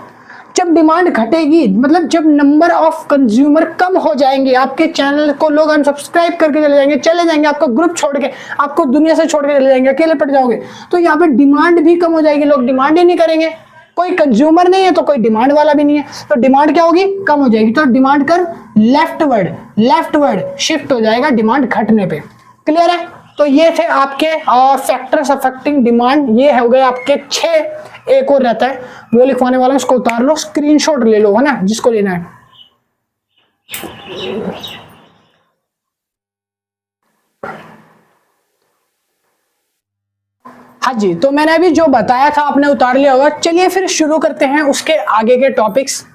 जब डिमांड घटेगी, मतलब जब नंबर ऑफ कंज्यूमर कम हो जाएंगे, आपके चैनल को लोग अनसब्सक्राइब करके चले जाएंगे, आपका ग्रुप छोड़ के, आपको दुनिया से छोड़ के चले जाएंगे, अकेले पड़ जाओगे, तो यहाँ पे डिमांड भी कम हो जाएगी, लोग डिमांड ही नहीं करेंगे। कोई कंज्यूमर नहीं है तो कोई डिमांड वाला भी नहीं है, तो डिमांड क्या होगी? कम हो जाएगी। तो डिमांड कर लेफ्ट वर्ड शिफ्ट हो जाएगा डिमांड घटने पे। क्लियर है? तो ये थे आपके फैक्टर्स अफेक्टिंग डिमांड, ये हो गए आपके 6। एक और रहता है वो लिखवाने वाला, उसको उतार लो, स्क्रीनशॉट ले लो, है ना, जिसको लेना है। हाँ जी, तो मैंने अभी जो बताया था आपने उतार लिया होगा। चलिए फिर शुरू करते हैं उसके आगे के टॉपिक्स।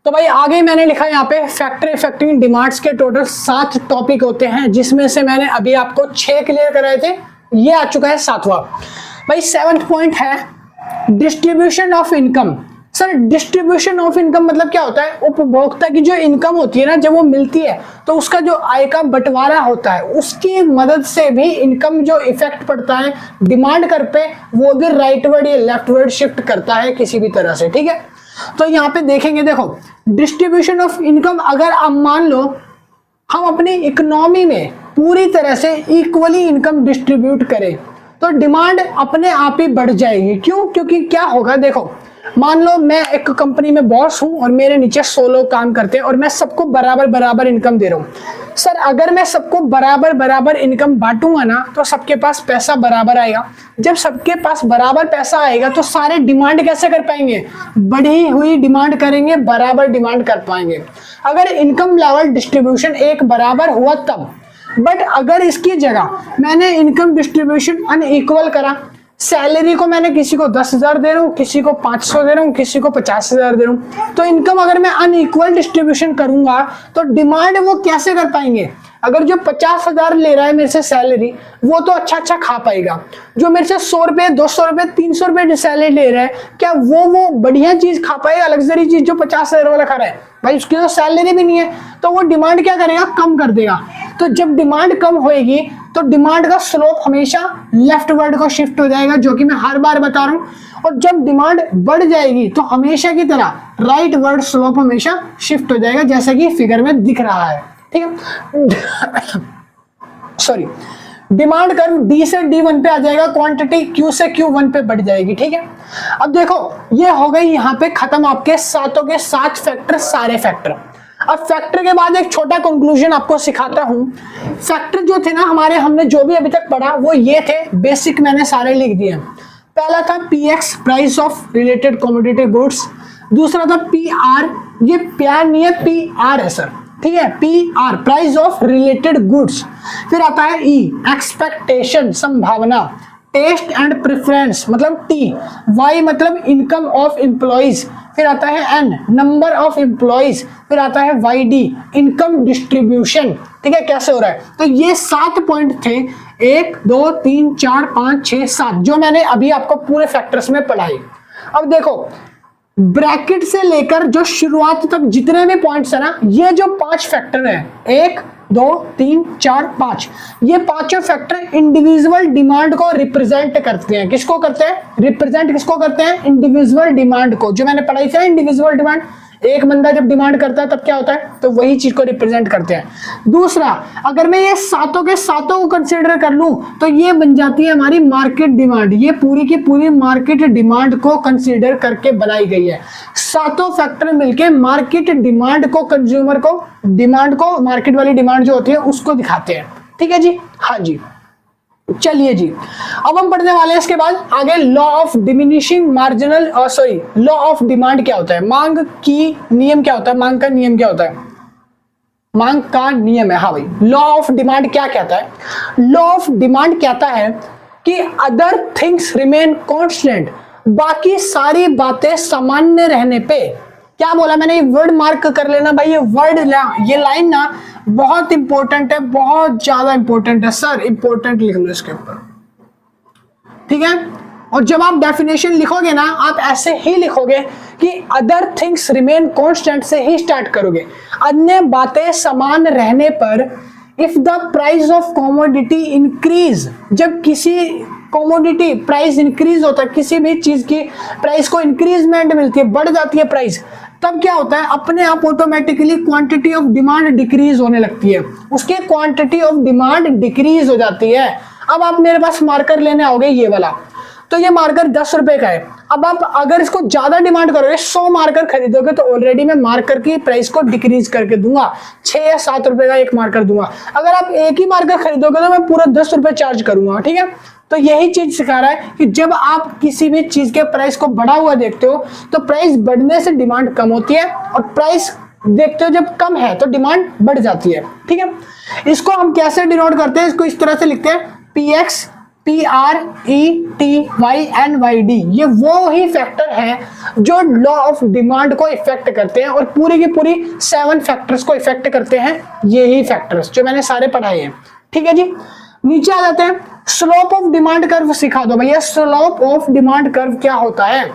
तो भाई आगे मैंने लिखा यहाँ पे फैक्टर इफेक्टिंग डिमांड्स के टोटल 7 टॉपिक होते हैं, जिसमें से मैंने अभी आपको 6 क्लियर कराए थे, ये आ चुका है 7वां। भाई 7th पॉइंट है distribution of income. Sir distribution of income मतलब क्या होता है? उपभोक्ता की जो इनकम होती है ना, जब वो मिलती है तो उसका जो आय का बंटवारा होता है, उसकी मदद से भी इनकम जो इफेक्ट पड़ता है डिमांड कर पे, वो भी राइट वर्ड या लेफ्ट वर्ड शिफ्ट करता है किसी भी तरह से। ठीक है, तो यहाँ पे देखेंगे, देखो डिस्ट्रीब्यूशन ऑफ इनकम, अगर आप मान लो हम अपनी इकोनॉमी में पूरी तरह से इक्वली इनकम डिस्ट्रीब्यूट करें तो डिमांड अपने आप ही बढ़ जाएगी। क्यों? क्योंकि क्या होगा, देखो मान लो मैं एक कंपनी में बॉस हूं और मेरे नीचे 100 लोग काम करते हैं और मैं सबको बराबर बराबर इनकम दे रहा हूं। सर अगर मैं सबको बराबर बराबर इनकम बांटूंगा ना तो सबके पास पैसा बराबर आएगा। जब सबके पास बराबर पैसा आएगा तो सारे डिमांड कैसे कर पाएंगे? बढ़ी हुई डिमांड करेंगे, बराबर डिमांड कर पाएंगे। अगर इनकम लेवल डिस्ट्रीब्यूशन एक बराबर हुआ तब। बट अगर इसकी जगह मैंने इनकम डिस्ट्रीब्यूशन अनइक्वल करा, सैलरी को मैंने किसी को 10,000 दे रहा हूँ, किसी को 500 दे रहा हूँ, किसी को 50,000 दे रहा हूँ, तो इनकम अगर मैं अनइक्वल डिस्ट्रीब्यूशन करूंगा तो डिमांड वो कैसे कर पाएंगे? अगर जो 50,000 ले रहा है मेरे से सैलरी, वो तो अच्छा खा पाएगा। जो मेरे से 100 रुपए, 200 रुपए, 300 रुपए सैलरी ले रहा है, क्या वो बढ़िया चीज खा पाएगा, लग्जरी चीज जो 50,000 वाला खा रहा है? भाई उसकी तो सैलरी भी नहीं है, तो वो डिमांड क्या करेगा? कम कर देगा। तो जब डिमांड कम होएगी तो डिमांड का स्लोप हमेशा लेफ्ट वर्ड को शिफ्ट हो जाएगा, जो कि मैं हर बार बता रहा हूं। और जब डिमांड बढ़ जाएगी तो हमेशा की तरह राइट वर्ड स्लोप हमेशा शिफ्ट हो जाएगा, जैसा कि फिगर में दिख रहा है। ठीक है, सॉरी, डिमांड कर्व D से D1 पे आ जाएगा, क्वांटिटी Q से Q1 पे बढ़ जाएगी। ठीक है, अब देखो ये हो गई यहाँ पे खत्म आपके 7 के 7 फैक्टर, सारे फैक्टर। अब फैक्टर के बाद एक छोटा कंक्लूजन आपको सिखाता हूं। फैक्टर जो थे ना हमारे, हमने जो भी अभी तक पढ़ा वो ये थे, बेसिक मैंने सारे लिख दिए। पहला था PX, price of related commodity goods. दूसरा था PR, ये प्यार नहीं है, PR है सर। ठीक है, PR, price of related goods. फिर आता है E, एक्सपेक्टेशन, संभावना। टेस्ट एंड प्रेफरेंस मतलब T, Y मतलब इनकम ऑफ एम्प्लॉइज। फिर आता है N, नंबर ऑफ एम्प्लॉइज। फिर आता है YD, इनकम डिस्ट्रीब्यूशन। ठीक है, कैसे हो रहा है? तो ये 7 पॉइंट थे, 1 2 3 4 5 6 7, जो मैंने अभी आपको पूरे फैक्टर्स में पढ़ाई। अब देखो ब्रैकेट से लेकर जो शुरुआत तक जितने भी पॉइंट्स है ना, ये जो 5 फैक्टर है, 1 2 3 4 5, ये पांचों फैक्टर इंडिविजुअल डिमांड को रिप्रेजेंट करते हैं। किसको करते हैं? रिप्रेजेंट किसको करते हैं? इंडिविजुअल डिमांड को। जो मैंने पढ़ाई थी इंडिविजुअल डिमांड, एक बंदा जब डिमांड करता है तब क्या होता है? तो वही चीज को रिप्रेजेंट करते हैं। दूसरा, अगर मैं ये 7 के 7 को कंसीडर कर लूं तो ये बन जाती है हमारी मार्केट डिमांड। ये पूरी की पूरी मार्केट डिमांड को कंसीडर करके बनाई गई है। 7 फैक्टर मिलके मार्केट डिमांड को, कंज्यूमर को, डिमांड को, मार्केट वाली डिमांड जो होती है उसको दिखाते हैं। ठीक है जी, हाँ जी। चलिए जी, अब हम पढ़ने वाले हैं इसके बाद आगे law of diminishing marginal, sorry, law of demand क्या होता है, मांग की नियम क्या होता है, मांग का नियम क्या होता है। मांग का नियम है। हाँ भाई, लॉ ऑफ डिमांड क्या कहता है? लॉ ऑफ डिमांड कहता है कि अदर थिंग्स रिमेन कांस्टेंट, बाकी सारी बातें सामान्य रहने पे। क्या बोला मैंने? ये वर्ड मार्क कर लेना भाई, ये वर्ड, ये लाइन ना बहुत इंपॉर्टेंट है, बहुत ज्यादा इंपॉर्टेंट है सर, इंपॉर्टेंट लिख लो इसके ऊपर, ठीक है। और जब आप डेफिनेशन लिखोगे ना, आप ऐसे ही लिखोगे कि अदर थिंग्स रिमेन कांस्टेंट से ही स्टार्ट करोगे। अन्य बातें समान रहने पर, if the price of commodity increase, जब किसी कमोडिटी प्राइस इंक्रीज होता है, किसी भी चीज की प्राइस को इंक्रीजमेंट मिलती है, बढ़ जाती है प्राइस, तब क्या होता है? अपने आप automatically quantity of demand decrease होने लगती है, उसकी क्वांटिटी ऑफ डिमांड डिक्रीज हो जाती है। अब आप मेरे पास मार्कर लेने आओगे ये वाला, तो ये मार्कर 10 रुपए का है। अब आप अगर इसको ज्यादा डिमांड करोगे, 100 मार्कर खरीदोगे, तो ऑलरेडी मैं मार्कर की प्राइस को डिक्रीज करके दूंगा, 6 या 7 रुपए का एक मार्कर दूंगा। अगर आप एक ही मार्कर खरीदोगे तो मैं पूरा 10 रुपए चार्ज करूंगा, ठीक है। तो यही चीज सिखा रहा है कि जब आप किसी भी चीज के प्राइस को बढ़ा हुआ देखते हो तो प्राइस बढ़ने से डिमांड कम होती है, और प्राइस देखते हो जब कम है तो डिमांड बढ़ जाती है, ठीक है। इसको हम कैसे डिनोट करते हैं? इसको इस तरह से लिखते हैं, PX PRETYNYD। ये वो ही फैक्टर है जो लॉ ऑफ डिमांड को इफेक्ट करते हैं, और पूरी की पूरी 7 फैक्टर्स को इफेक्ट करते हैं यही फैक्टर्स जो मैंने सारे पढ़ाए हैं, ठीक है जी। नीचे आ जाते हैं, स्लोप ऑफ डिमांड कर्व सिखा दो भैया। स्लोप ऑफ डिमांड कर्व क्या होता है?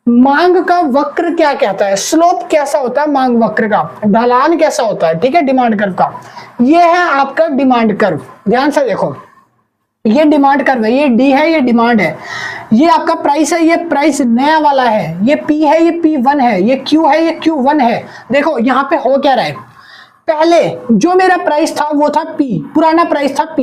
मांग का वक्र क्या कहता है? स्लोप कैसा होता है मांग वक्र का? ढलान कैसा होता है, ठीक है, डिमांड कर्व का। ये है आपका डिमांड कर्व, ध्यान से देखो, ये डिमांड कर्व है, ये डी है, ये डिमांड है, ये आपका प्राइस है, ये प्राइस नया वाला है, ये पी है, ये P1 है, ये क्यू है, ये Q1 है। देखो यहाँ पे हो क्या रहा है, पहले जो मेरा प्राइस था वो था P, पुराना प्राइस था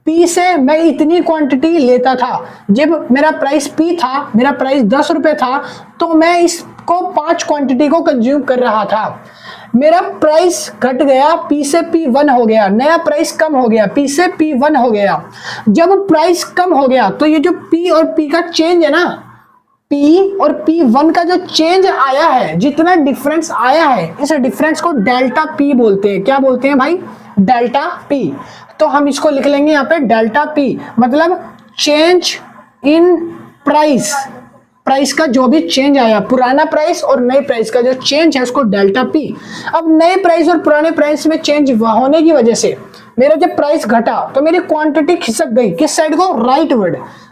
P से मैं इतनी क्वांटिटी लेता था। जब मेरा प्राइस P था, मेरा प्राइस 10 रुपए था, तो मैं इसको 5 क्वांटिटी को कंज्यूम कर रहा था। मेरा प्राइस घट गया, P से P1 हो गया, नया प्राइस कम हो गया, P से P1 हो गया। जब प्राइस कम हो गया तो ये जो P और P का चेंज है ना, P और P1 का जो चेंज आया है, जितना डिफरेंस आया है, इस डिफरेंस को डेल्टा P बोलते हैं। क्या बोलते हैं भाई? Delta P। तो हम इसको लिख लेंगे यहाँ पे डेल्टा P, मतलब चेंज इन प्राइस, प्राइस का जो भी चेंज आया, पुराना प्राइस और नए प्राइस का जो चेंज है उसको डेल्टा P। अब नए प्राइस और पुराने प्राइस में चेंज होने की वजह से मेरा जब प्राइस घटा तो मेरी क्वांटिटी खिसक गई, किस साइड को?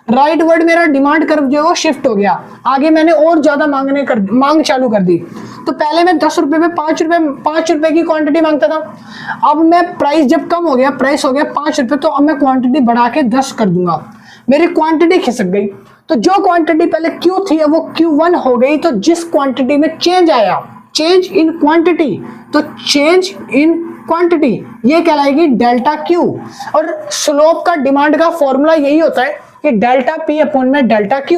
राइट वर्ड मेरा डिमांड कर्व जो है वो शिफ्ट हो गया, आगे मैंने और ज्यादा मांग चालू कर दी। तो पहले मैं 10 रुपए में 5 रुपए की क्वांटिटी मांगता था। अब मैं प्राइस जब कम हो गया, प्राइस हो गया 5 रुपए, तो अब मैं क्वांटिटी बढ़ा के 10 कर दूंगा, मेरी क्वांटिटी खिसक गई। तो जो क्वांटिटी पहले Q थी वो Q1 हो गई। तो जिस क्वांटिटी में चेंज आया, चेंज इन क्वांटिटी, तो चेंज इन क्वांटिटी ये कहलाएगी डेल्टा Q। और स्लोप का डिमांड का फॉर्मूला यही होता है कि डेल्टा P अपॉन में डेल्टा Q,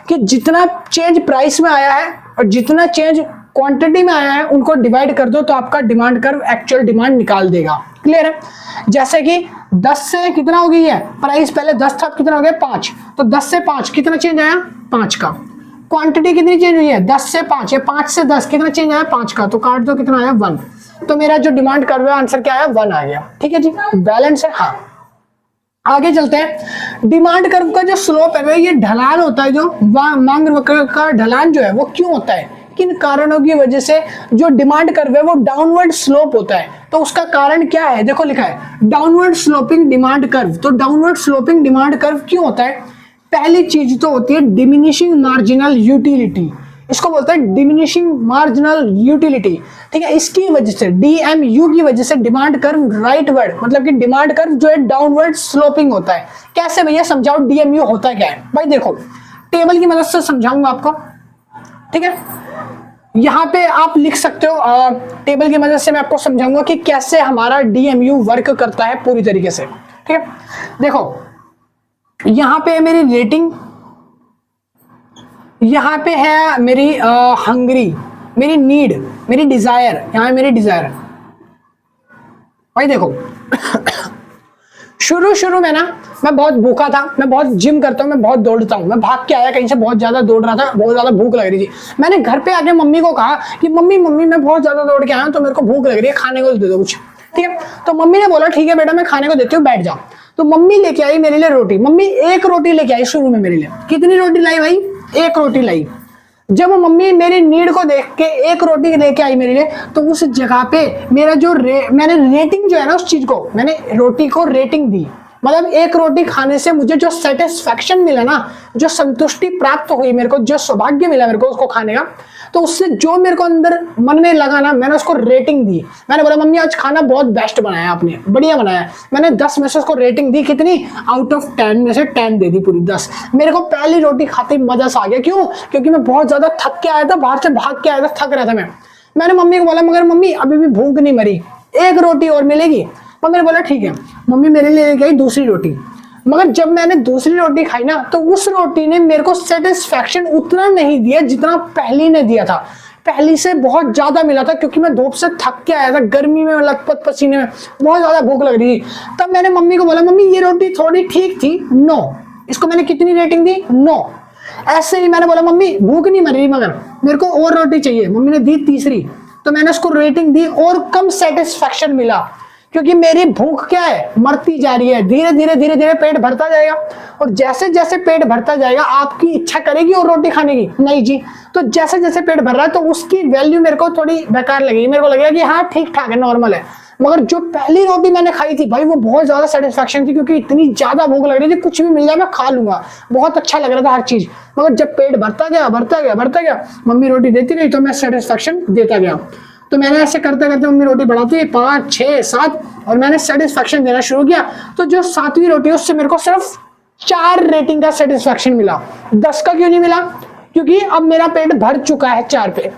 कि जितना चेंज प्राइस में आया है और जितना चेंज क्वांटिटी में आया है उनको डिवाइड कर दो तो आपका डिमांड कर्व एक्चुअल डिमांड निकाल देगा। क्लियर है? जैसे कि 10 से कितना हो गई है, प्राइस पहले 10 था, कितना हो गया 5, तो 10 से 5 कितना चेंज आया? 5 का। क्वांटिटी कितनी चेंज हुई है? 10 से 5 या 5 से 10 कितना चेंज आया? 5 का। तो काट दो, कितना आया? 1। तो मेरा जो डिमांड कर्व है आंसर क्या आया? 1 आ गया। ठीक है जी, बैलेंस है। हाँ, आगे चलते हैं। डिमांड कर्व का जो स्लोप है ये ढलान होता है, जो मांग वक्र का ढलान जो है वो क्यों होता है? किन कारणों की वजह से जो डिमांड कर्व है वो डाउनवर्ड स्लोप होता है? तो उसका कारण क्या है? देखो लिखा है डाउनवर्ड स्लोपिंग डिमांड कर्व। तो डाउनवर्ड स्लोपिंग डिमांड कर्व क्यों होता है? पहली चीज तो होती है डिमिनिशिंग मार्जिनल यूटिलिटी, इसको बोलते हैं डिमिनिशिंग मार्जिनल यूटिलिटी। ठीक है, इसकी वजह से DMU की वजह से डिमांड कर्व राइटवर्ड, मतलब कि डिमांड कर्व जो है डाउनवर्ड स्लोपिंग होता है। कैसे भैया समझाओ DMU होता क्या है? भाई देखो, टेबल की मदद से समझाऊंगा आपको। ठीक है, यहाँ पे आप लिख सकते हो, टेबल की मदद से मैं आपको समझाऊंगा कि कैसे हमारा DMU वर्क करता है पूरी तरीके से। ठीक है, देखो यहाँ पे मेरी रेटिंग, यहाँ पे है मेरी हंग्री, मेरी नीड, मेरी डिजायर, यहाँ है मेरी डिजायर। भाई देखो शुरू में ना मैं बहुत भूखा था, मैं बहुत जिम करता हूँ, मैं बहुत दौड़ता हूँ, मैं भाग के आया कहीं से, बहुत ज्यादा दौड़ रहा था, बहुत ज्यादा भूख लग रही थी। मैंने घर पे आके मम्मी को कहा कि मम्मी मैं बहुत ज्यादा दौड़ के आया हूँ तो मेरे को भूख लग रही है, खाने को दे दो कुछ। ठीक है। तो मम्मी ने बोला ठीक है बेटा मैं खाने को देती हूँ, बैठ जाओ। तो मम्मी लेके आई मेरे लिए रोटी। मम्मी एक रोटी लेके आई शुरू में मेरे लिए। कितनी रोटी लाई भाई? एक रोटी लाई। जब मम्मी मेरी नीड को देख के एक रोटी लेके आई मेरे लिए, तो उस जगह पे मेरा जो मैंने रेटिंग जो है ना उस चीज को, मैंने रोटी को रेटिंग दी। मतलब एक रोटी खाने से मुझे जो सेटिस्फैक्शन मिला ना, जो संतुष्टि प्राप्त हुई मेरे को, जो सौभाग्य मिला मेरे को उसको खाने का, तो उससे जो मेरे को अंदर मन में लगा ना, मैंने उसको रेटिंग दी। मैंने बोला मम्मी आज खाना बहुत बेस्ट बनाया आपने, बढ़िया बनाया। मैंने 10 में से उसको रेटिंग दी। कितनी? आउट ऑफ 10 में से 10 दे दी, पूरी 10। मेरे को पहली रोटी खाते ही मजा सा आ गया। क्यों? क्योंकि मैं बहुत ज्यादा थक के आया था, बाहर से भाग के आया था, थक रहा था मैंने मम्मी को बोला मगर मम्मी अभी भी भूख नहीं मरी, एक रोटी और मिलेगी। मम्मी ने बोला ठीक है। मम्मी मेरे लिए लेके आई दूसरी रोटी। मगर जब मैंने दूसरी रोटी खाई ना, तो उस रोटी ने मेरे को सेटिस्फैक्शन उतना नहीं दिया जितना पहली ने दिया था। पहली से बहुत ज्यादा मिला था, क्योंकि मैं धूप से थक के आया था, गर्मी में लथपथ पसीने में, बहुत ज्यादा भूख लग रही थी। तब मैंने मम्मी को बोला मम्मी ये रोटी थोड़ी ठीक थी, नो। इसको मैंने कितनी रेटिंग दी? नो। ऐसे ही मैंने बोला मम्मी भूख नहीं मर रही मगर मेरे को और रोटी चाहिए। मम्मी ने दी तीसरी, तो मैंने उसको रेटिंग दी और कम सेटिस्फैक्शन मिला, क्योंकि मेरी भूख क्या है? मरती जा रही है। धीरे धीरे पेट भरता जाएगा, और जैसे जैसे पेट भरता जाएगा आपकी इच्छा करेगी और रोटी खाने की? नहीं जी। तो जैसे जैसे पेट भर रहा है तो उसकी वैल्यू मेरे को थोड़ी बेकार लगेगी। मेरे को लगेगा कि हाँ ठीक ठाक है, नॉर्मल है। मगर जो पहली रोटी मैंने खाई थी भाई, वो बहुत ज्यादा सेटिस्फैक्शन थी, क्योंकि इतनी ज्यादा भूख लग रही थी, कुछ भी मिल जाए मैं खा लूंगा, बहुत अच्छा लग रहा था हर चीज। मगर जब पेट भरता गया, मम्मी रोटी देती गई तो मैं सेटिस्फैक्शन देता गया। तो मैंने ऐसे करते करते मम्मी रोटी बढ़ाती 5, 6, 7, और मैंने सेटिस्फैक्शन देना शुरू किया। तो जो 7वीं रोटी उससे मेरे को सिर्फ 4 रेटिंग का सेटिस्फैक्शन मिला। 10 का क्यों नहीं मिला? क्योंकि अब मेरा पेट भर चुका है 4 पे।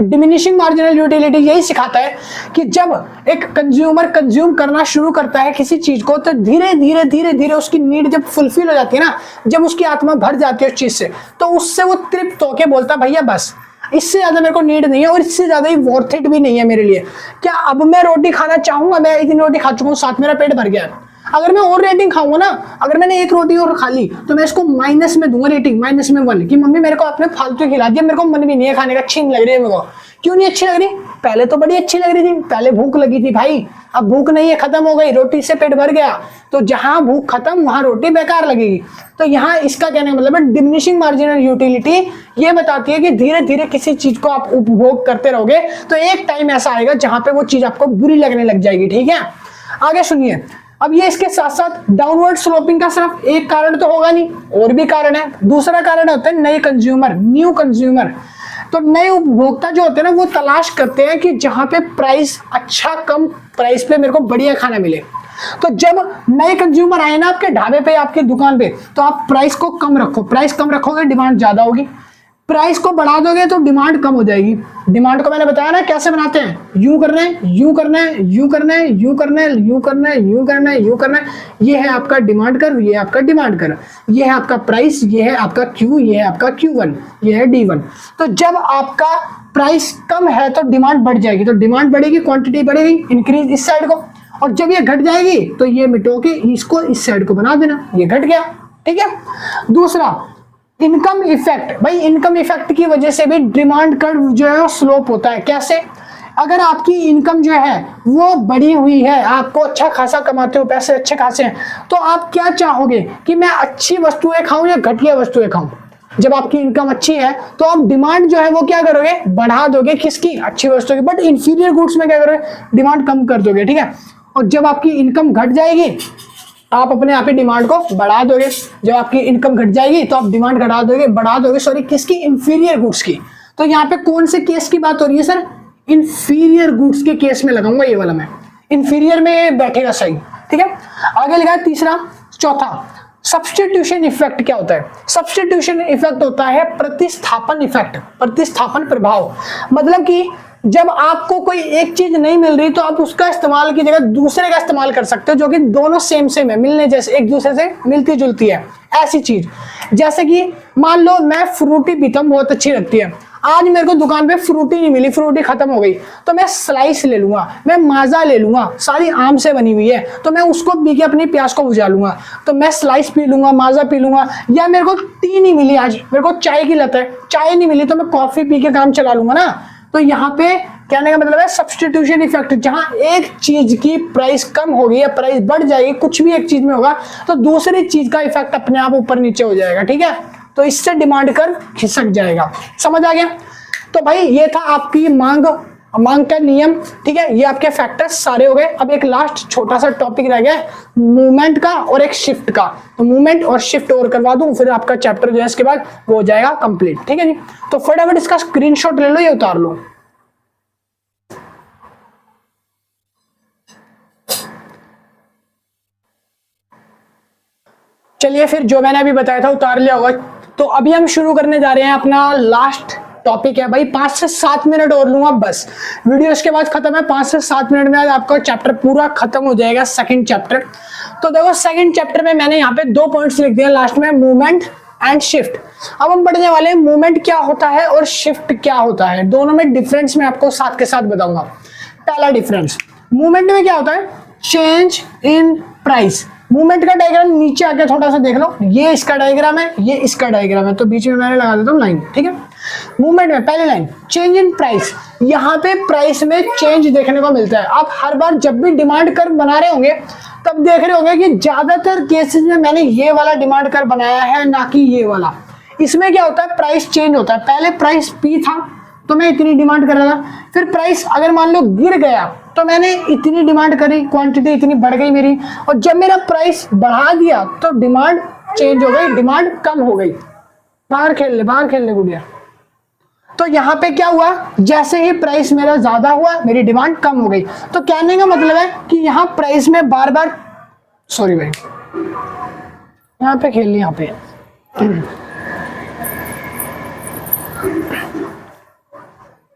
डिमिनिशिंग मार्जिनल यूटिलिटी यही सिखाता है कि जब एक कंज्यूमर कंज्यूम करना शुरू करता है किसी चीज को, तो धीरे धीरे उसकी नीड जब फुलफिल हो जाती है ना, जब उसकी आत्मा भर जाती है उस चीज से, तो उससे वो तृप्त होके बोलता है भैया बस, इससे ज्यादा मेरे को नीड नहीं है, और इससे ज्यादा ही वर्थ इट भी नहीं है मेरे लिए। क्या अब मैं रोटी खाना चाहूंगा? मैं इतनी रोटी खा चुका हूँ, साथ मेरा पेट भर गया है। अगर मैं और रेटिंग खाऊंगा ना, अगर मैंने एक रोटी और खा ली, तो मैं इसको माइनस में दूंगा, रेटिंग माइनस में 1, कि मम्मी मेरे को आपने फालतू खिला दिया, मेरे को मन भी नहीं है खाने का, अच्छी नहीं लग रही है मेरे को। क्यों नहीं अच्छी लग रही? पहले तो बड़ी अच्छी लग रही थी, पहले भूख लगी थी भाई, अब भूख नहीं है, खत्म हो गई, रोटी से पेट भर गया। तो जहां भूख खत्म वहां रोटी बेकार लगेगी। तो यहाँ इसका कहने का मतलब है डिमिनिशिंग मार्जिनल यूटिलिटी ये बताती है कि धीरे धीरे किसी चीज को आप उपभोग करते रहोगे तो एक टाइम ऐसा आएगा जहां पे वो चीज आपको बुरी लगने लग जाएगी। ठीक है, आगे सुनिए। अब ये इसके साथ साथ डाउनवर्ड स्लोपिंग का सिर्फ एक कारण तो होगा नहीं, और भी कारण है। दूसरा कारण होता है नए कंज्यूमर, न्यू कंज्यूमर। तो नए उपभोक्ता जो होते हैं ना, वो तलाश करते हैं कि जहां पे प्राइस अच्छा, कम प्राइस पे मेरे को बढ़िया खाना मिले। तो जब नए कंज्यूमर आए ना आपके ढाबे पे, आपकी दुकान पे, तो आप प्राइस को कम रखो। प्राइस कम रखोगे डिमांड ज्यादा होगी, प्राइस को बढ़ा दोगे तो डिमांड कम हो जाएगी। डिमांड को मैंने बताया ना कैसे बनाते हैं, यूं करना है, यूं करना है, यूं करना है, यूं करना है, यूं करना है, यूं करना है, यूं करना है। ये है आपका डिमांड कर्व, ये है आपका डिमांड कर्व, ये है आपका प्राइस, ये है आपका क्यू, ये है आपका Q1, ये है D1। तो जब आपका प्राइस कम है तो डिमांड बढ़ जाएगी, तो डिमांड बढ़ेगी, क्वांटिटी बढ़ेगी, इंक्रीज इस साइड को। और जब ये घट जाएगी तो ये मिटो के इसको इस साइड को बना देना, ये घट गया। ठीक है, दूसरा इनकम इफेक्ट। भाई इनकम इफेक्ट की वजह से भी डिमांड कर्व जो है स्लोप होता है। कैसे? अगर आपकी इनकम जो है वो बढ़ी हुई है, आपको अच्छा खासा कमाते हो, पैसे अच्छे खासे हैं, तो आप क्या चाहोगे कि मैं अच्छी वस्तुएं खाऊं या घटिया वस्तुएं खाऊं? जब आपकी इनकम अच्छी है तो आप डिमांड जो है वो क्या करोगे? बढ़ा दोगे, किसकी? अच्छी वस्तु की। बट इंफीरियर गुड्स में क्या करोगे? डिमांड कम कर दोगे। ठीक है, और जब आपकी इनकम घट जाएगी आप अपने आप ही डिमांड को बढ़ा दोगे। जब आपकी इनकम घट जाएगी तो आप डिमांड बढ़ा दोगे, सॉरी, किसकी? इंफीरियर गुड्स की। तो यहाँ पे कौन से केस की बात हो रही है सर? इंफीरियर गुड्स के केस में लगाऊंगा ये वाला मैं, इंफीरियर में बैठेगा सही। ठीक है, आगे लिखा है तीसरा, चौथा सब्स्टिट्यूशन इफेक्ट। क्या होता है? सब्स्टिट्यूशन इफेक्ट होता है प्रतिस्थापन इफेक्ट, प्रतिस्थापन प्रभाव। मतलब कि जब आपको कोई एक चीज नहीं मिल रही तो आप उसका इस्तेमाल की जगह दूसरे का इस्तेमाल कर सकते हो, जो कि दोनों सेम है, मिलने जैसे, एक दूसरे से मिलती जुलती है। ऐसी चीज जैसे कि मान लो मैं फ्रूटी पीता हूं, बहुत अच्छी लगती है। आज मेरे को दुकान पे फ्रूटी नहीं मिली, फ्रूटी खत्म हो गई, तो मैं स्लाइस ले लूंगा, मैं माजा ले लूंगा, सारी आम से बनी हुई है, तो मैं उसको पी के अपनी प्यास को बुझा लूंगा। तो मैं स्लाइस पी लूंगा, माजा पी लूंगा। या मेरे को टी नहीं मिली, आज मेरे को चाय की लत है, चाय नहीं मिली तो मैं कॉफी पी के काम चला लूंगा ना। तो यहाँ पे कहने का मतलब है सब्स्टिट्यूशन इफेक्ट, जहां एक चीज की प्राइस कम होगी या प्राइस बढ़ जाएगी, कुछ भी एक चीज में होगा तो दूसरी चीज का इफेक्ट अपने आप ऊपर नीचे हो जाएगा, ठीक है। तो इससे डिमांड कर्व खिसक जाएगा, समझ आ गया। तो भाई ये था आपकी मांग का नियम, ठीक है। ये आपके फैक्टर्स सारे हो गए। अब एक लास्ट छोटा सा टॉपिक रह गया मूवमेंट का और एक शिफ्ट का। तो मूवमेंट और शिफ्ट और करवा दूं, फिर आपका चैप्टर जो है इसके बाद वो हो जाएगा कंप्लीट, ठीक है जी। तो फटाफट इसका स्क्रीनशॉट ले लो, ये उतार लो। चलिए फिर जो मैंने अभी बताया था उतार लिया होगा। तो अभी हम शुरू करने जा रहे हैं अपना लास्ट टॉपिक है भाई। 5 से 7 मिनट और लूंगा बस, वीडियो इसके बाद खत्म है। 5 से 7 मिनट में आज आपका चैप्टर पूरा खत्म हो जाएगा, सेकंड चैप्टर। तो देखो सेकंड चैप्टर में मैंने यहाँ पे 2 पॉइंट्स लिख दिए लास्ट में, मूवमेंट एंड शिफ्ट। अब हम पढ़ने वाले हैं मूवमेंट क्या होता है और शिफ्ट क्या होता है, दोनों में डिफरेंस मैं आपको साथ के साथ बताऊंगा। पहला डिफरेंस, मूवमेंट में क्या होता है, चेंज इन प्राइस। मूवमेंट का डायग्राम नीचे आके थोड़ा सा देख लो, ये इसका डायग्राम है, ये इसका डायग्राम है, तो बीच में मैंने लगा देता हूँ लाइन, ठीक है। मूवमेंट में पहली लाइन चेंज इन प्राइस, यहाँ पे प्राइस में चेंज देखने को मिलता है। आप हर बार जब भी डिमांड कर्व बना रहे होंगे तब देख रहे होंगे कि ज्यादातर केसेस में मैंने ये वाला डिमांड कर्व बनाया है, ना कि ये वाला। इसमें क्या होता है, प्राइस चेंज होता है। पहले प्राइस P था तो मैं इतनी डिमांड कर रहा था, फिर प्राइस अगर मान लो गिर गया तो मैंने इतनी डिमांड करी, क्वांटिटी इतनी बढ़ गई मेरी, और जब मेरा प्राइस बढ़ा दिया तो डिमांड चेंज हो गई, डिमांड कम हो गई। बाहर खेल ले गुड़िया। तो यहाँ पे क्या हुआ, जैसे ही प्राइस मेरा ज्यादा हुआ मेरी डिमांड कम हो गई। तो कहने का मतलब है कि यहाँ प्राइस में बार बार, सॉरी भाई यहाँ पे खेल लिया, यहाँ पे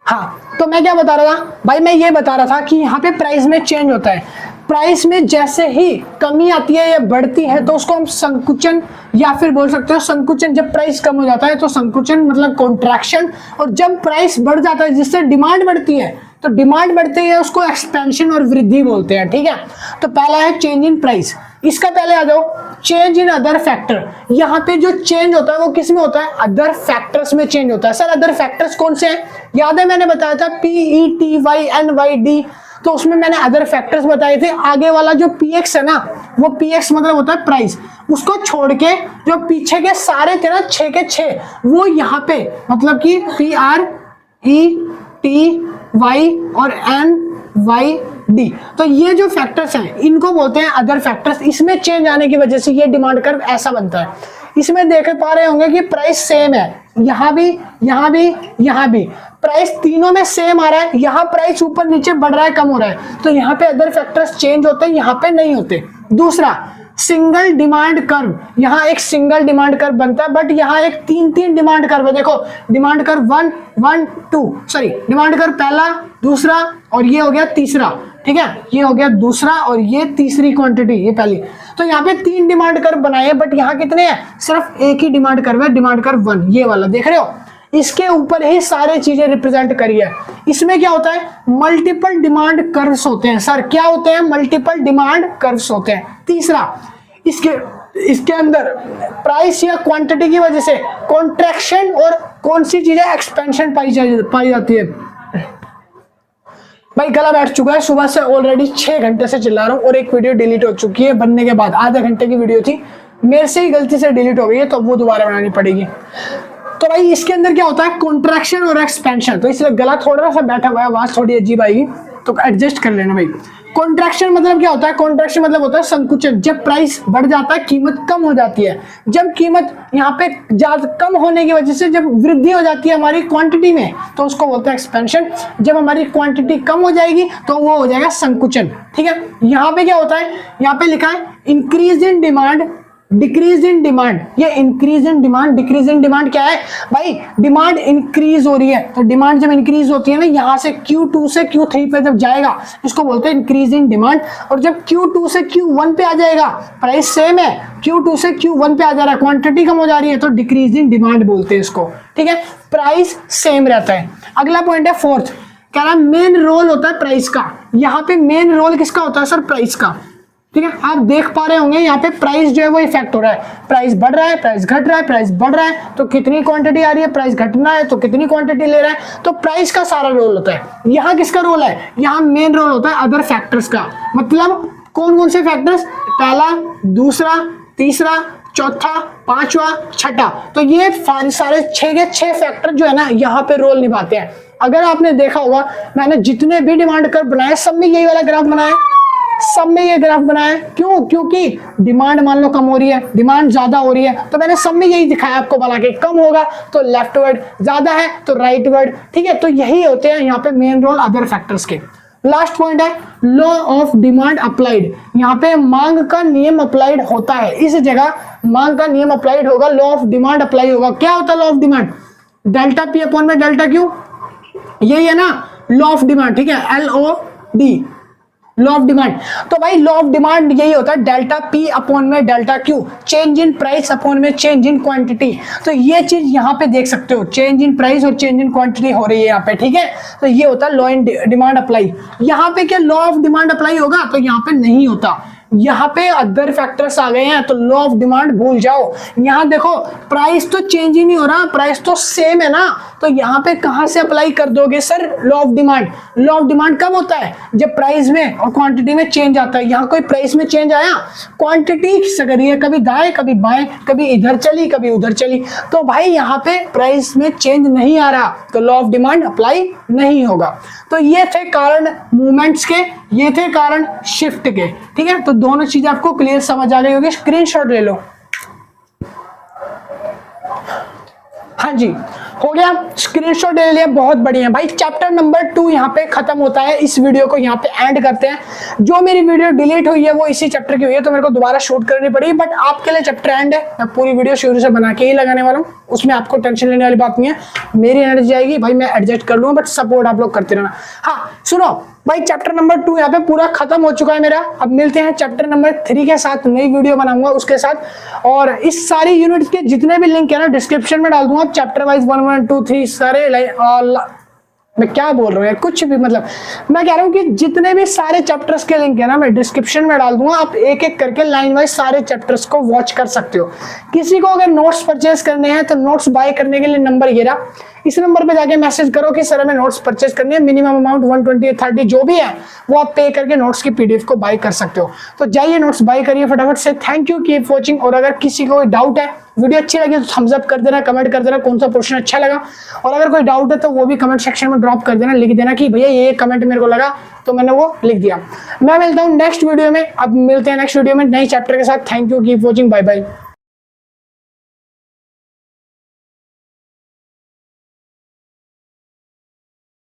हाँ। तो मैं क्या बता रहा था भाई, मैं ये बता रहा था कि यहाँ पे प्राइस में चेंज होता है। प्राइस में जैसे ही कमी आती है या बढ़ती है तो उसको हम संकुचन या फिर बोल सकते हो संकुचन। जब प्राइस कम हो जाता है तो संकुचन मतलब कॉन्ट्रैक्शन, और जब प्राइस बढ़ जाता है जिससे डिमांड बढ़ती है तो डिमांड बढ़ते है उसको एक्सपेंशन और वृद्धि बोलते हैं, ठीक है। तो पहला है चेंज इन प्राइस। इसका पहले आ जाओ चेंज इन अदर फैक्टर। यहाँ पे जो चेंज होता है वो किस में होता है, अदर फैक्टर्स में चेंज होता है। सर अदर फैक्टर्स कौन से हैं, याद है मैंने बताया था PETYNYD, तो उसमें मैंने अदर फैक्टर्स बताए थे। आगे वाला जो PX है ना, वो PX मतलब होता है प्राइस, उसको छोड़ के जो पीछे के सारे थे ना 6 के 6, वो यहाँ पे मतलब कि PRETY और NYD, तो ये जो फैक्टर्स हैं इनको बोलते हैं अदर फैक्टर्स। इसमें चेंज आने की वजह से ये डिमांड कर्व ऐसा बनता है। इसमें देख पा रहे होंगे कि प्राइस सेम है, यहाँ भी यहाँ भी यहाँ भी प्राइस तीनों में सेम आ रहा है। यहाँ प्राइस ऊपर नीचे बढ़ रहा है, कम हो रहा है, तो यहाँ पे अदर फैक्टर्स चेंज होते हैं, यहाँ पे नहीं होते। दूसरा सिंगल डिमांड कर्व, यहाँ एक सिंगल डिमांड कर्व बनता है, बट यहाँ एक 3 डिमांड कर्व है। देखो demand curve 1 1 2, sorry demand curve पहला, दूसरा और ये हो गया तीसरा, ठीक है। ये हो गया दूसरा और ये तीसरी क्वांटिटी, ये पहली। तो यहाँ पे 3 डिमांड कर्व बनाए हैं, बट यहाँ कितने हैं, सिर्फ एक ही डिमांड कर्व है, डिमांड कर्व 1, ये वाला देख रहे हो। इसके ऊपर ही सारे चीजें रिप्रेजेंट करी है। इसमें क्या होता है, मल्टीपल डिमांड कर्व्स होते हैं। सर क्या होते हैं, मल्टीपल डिमांड कर्व्स होते हैं। तीसरा इसके अंदर प्राइस या क्वांटिटी की वजह से कॉन्ट्रैक्शन और कौन सी चीजें एक्सपेंशन पाई जाती है। भाई गला बैठ चुका है, सुबह से ऑलरेडी 6 घंटे से चिल्ला रहा हूँ, और एक वीडियो डिलीट हो चुकी है बनने के बाद, आधे घंटे की वीडियो थी, मेरे से ही गलती से डिलीट हो गई है, तो वो दोबारा बनानी पड़ेगी। तो भाई इसके अंदर क्या होता है, कॉन्ट्रैक्शन और एक्सपेंशन, तो इसलिए गला थोड़ा सा बैठा हुआ है, आवाज थोड़ी अजीब आएगी तो एडजस्ट कर लेना भाई। कॉन्ट्रैक्शन मतलब क्या होता है, कॉन्ट्रैक्शन मतलब होता है संकुचन। जब प्राइस बढ़ जाता है कीमत कम हो जाती है। जब कीमत यहाँ पे ज्यादा कम होने की वजह से जब वृद्धि हो जाती है हमारी क्वांटिटी में तो उसको बोलते हैं एक्सपेंशन। जब हमारी क्वांटिटी कम हो जाएगी तो वो हो जाएगा संकुचन, ठीक है। यहाँ पे क्या होता है, यहाँ पे लिखा है increase in demand decrease in demand. ये increase in demand decrease in demand क्या है भाई, डिमांड इंक्रीज हो रही है, तो डिमांड जब इंक्रीज होती है ना, यहाँ से Q2 से Q3 पे जब जाएगा इसको बोलते हैं इंक्रीज इन डिमांड। और जब Q2 से Q1 पे आ जाएगा, प्राइस सेम है, Q2 से Q1 पे आ जा रहा है, क्वांटिटी कम हो जा रही है, तो डिक्रीज इन डिमांड बोलते हैं इसको, ठीक है। प्राइस सेम रहता है। अगला पॉइंट है फोर्थ, कह रहा है मेन रोल होता है प्राइस का। यहाँ पे मेन रोल किसका होता है सर, प्राइस का। ठीक है, आप देख पा रहे होंगे यहाँ पे प्राइस जो है वो इफेक्ट हो रहा है, प्राइस बढ़ रहा है, प्राइस घट रहा है, प्राइस बढ़ रहा है तो कितनी क्वांटिटी आ रही है, प्राइस घटना है तो कितनी क्वांटिटी ले रहा है। तो प्राइस का सारा रोल होता है। यहाँ किसका रोल है, यहाँ मेन रोल होता है अदर फैक्टर्स का। मतलब कौन कौन से फैक्टर्स, पहला, दूसरा, तीसरा, चौथा, पांचवा, छठा। तो ये सारे 6 के 6 फैक्टर जो है ना यहाँ पे रोल निभाते हैं। अगर आपने देखा होगा मैंने जितने भी डिमांड कर्व बनाए सब में यही वाला ग्राफ बनाया, सब में ये ग्राफ बनाया। क्यों, क्योंकि डिमांड मान लो कम हो रही है, डिमांड ज्यादा हो रही है, तो मैंने सब में यही दिखाया आपको बना के, कम होगा तो लेफ्टवर्ड, ज्यादा है तो राइटवर्ड। ठीक है, तो यही होते हैं यहाँ पे मेन रोल अदर फैक्टर्स के। लास्ट पॉइंट है लॉ ऑफ डिमांड अप्लाइड। यहाँ पे मांग का नियम अप्लाइड होता है, इस जगह मांग का नियम अप्लाइड होगा, लॉ ऑफ डिमांड अप्लाई होगा। क्या होता है law of demand, delta P upon में डेल्टा क्यू, यही है ना लॉ ऑफ डिमांड। ठीक है, LOD, लॉ ऑफ डिमांड। तो भाई लॉ ऑफ डिमांड यही होता है, डेल्टा पी अपॉन में delta Q, change in price upon में चेंज इन क्वांटिटी। तो ये चीज यहाँ पे देख सकते हो, चेंज इन प्राइस और चेंज इन क्वांटिटी हो रही है यहाँ पे। ठीक है, तो ये होता है लॉ इन डिमांड अप्लाई। यहाँ पे क्या लॉ ऑफ डिमांड अप्लाई होगा, तो यहाँ पे नहीं होता। यहाँ पे अदर फैक्टर्स आ गए हैं तो लॉ ऑफ डिमांड भूल जाओ। यहाँ देखो प्राइस तो चेंज ही नहीं हो रहा, प्राइस तो सेम है ना, तो यहाँ पे कहां से अप्लाई कर दोगे sir law of demand. Law of demand कब होता है, जब प्राइस में और क्वांटिटी में चेंज आता है। यहाँ कोई प्राइस में चेंज आया, क्वांटिटी से करी है, कभी दाएं कभी बाएं, कभी इधर चली कभी उधर चली, तो भाई यहाँ पे प्राइस में चेंज नहीं आ रहा, तो लॉ ऑफ डिमांड अप्लाई नहीं होगा। तो ये थे कारण मूवमेंट्स के, ये थे कारण शिफ्ट के। ठीक है, तो दोनों चीजें आपको क्लियर समझ आ गई होगी, स्क्रीनशॉट ले लो। हाँ जी, हो गया, स्क्रीनशॉट ले लिया, बहुत बढ़िया भाई। चैप्टर नंबर 2 यहाँ पे खत्म होता है, इस वीडियो को यहाँ पे एंड करते हैं। जो मेरी वीडियो डिलीट हुई है वो इसी चैप्टर की हुई है, तो मेरे को दोबारा शूट करनी पड़ी, बट आपके लिए चैप्टर एंड है। मैं पूरी वीडियो शुरू से बना के ही लगाने वाला हूँ, उसमें आपको टेंशन लेने वाली बात नहीं है। मेरी एनर्जी आएगी भाई, मैं एडजस्ट कर लूंगा, बट सपोर्ट आप लोग करते रहना। हाँ सुनो भाई, चैप्टर नंबर 2 यहाँ पे पूरा खत्म हो चुका है मेरा। अब मिलते हैं चैप्टर नंबर 3 के साथ, नई वीडियो बनाऊंगा उसके साथ। और इस सारी यूनिट के जितने भी लिंक है ना डिस्क्रिप्शन में डाल दूंगा, चैप्टर वाइज 1, 1, 2, 3 सारे। मैं क्या बोल रहा हूँ यार, कुछ भी, मतलब मैं कह रहा हूँ कि जितने भी सारे चैप्टर्स के लिंक है ना मैं डिस्क्रिप्शन में डाल दूंगा, आप एक एक करके लाइन वाइज सारे चैप्टर्स को वॉच कर सकते हो। किसी को अगर नोट्स परचेज करने हैं तो नोट्स बाय करने के लिए नंबर ये रहा, इस नंबर पे जाके मैसेज करो कि सर हमें नोट्स परचेज करनी है, मिनिमम अमाउंट 120 30 जो भी है वो आप पे करके नोट्स की PDF को बाय कर सकते हो। तो जाइए नोट्स बाय करिए फटाफट से। Thank you, keep watching. और अगर किसी को कोई डाउट है, वीडियो अच्छी लगी तो थम्स अप कर देना, कमेंट कर देना कौन सा पोर्शन अच्छा लगा, और अगर कोई डाउट है तो वो भी कमेंट सेक्शन में ड्रॉप कर देना, लिख देना कि भैया ये कमेंट मेरे को लगा, तो मैंने वो लिख दिया। मैं मिलता हूँ नेक्स्ट वीडियो में, अब मिलते हैं नेक्स्ट वीडियो में नई चैप्टर के साथ। Thank you, keep watching, bye bye.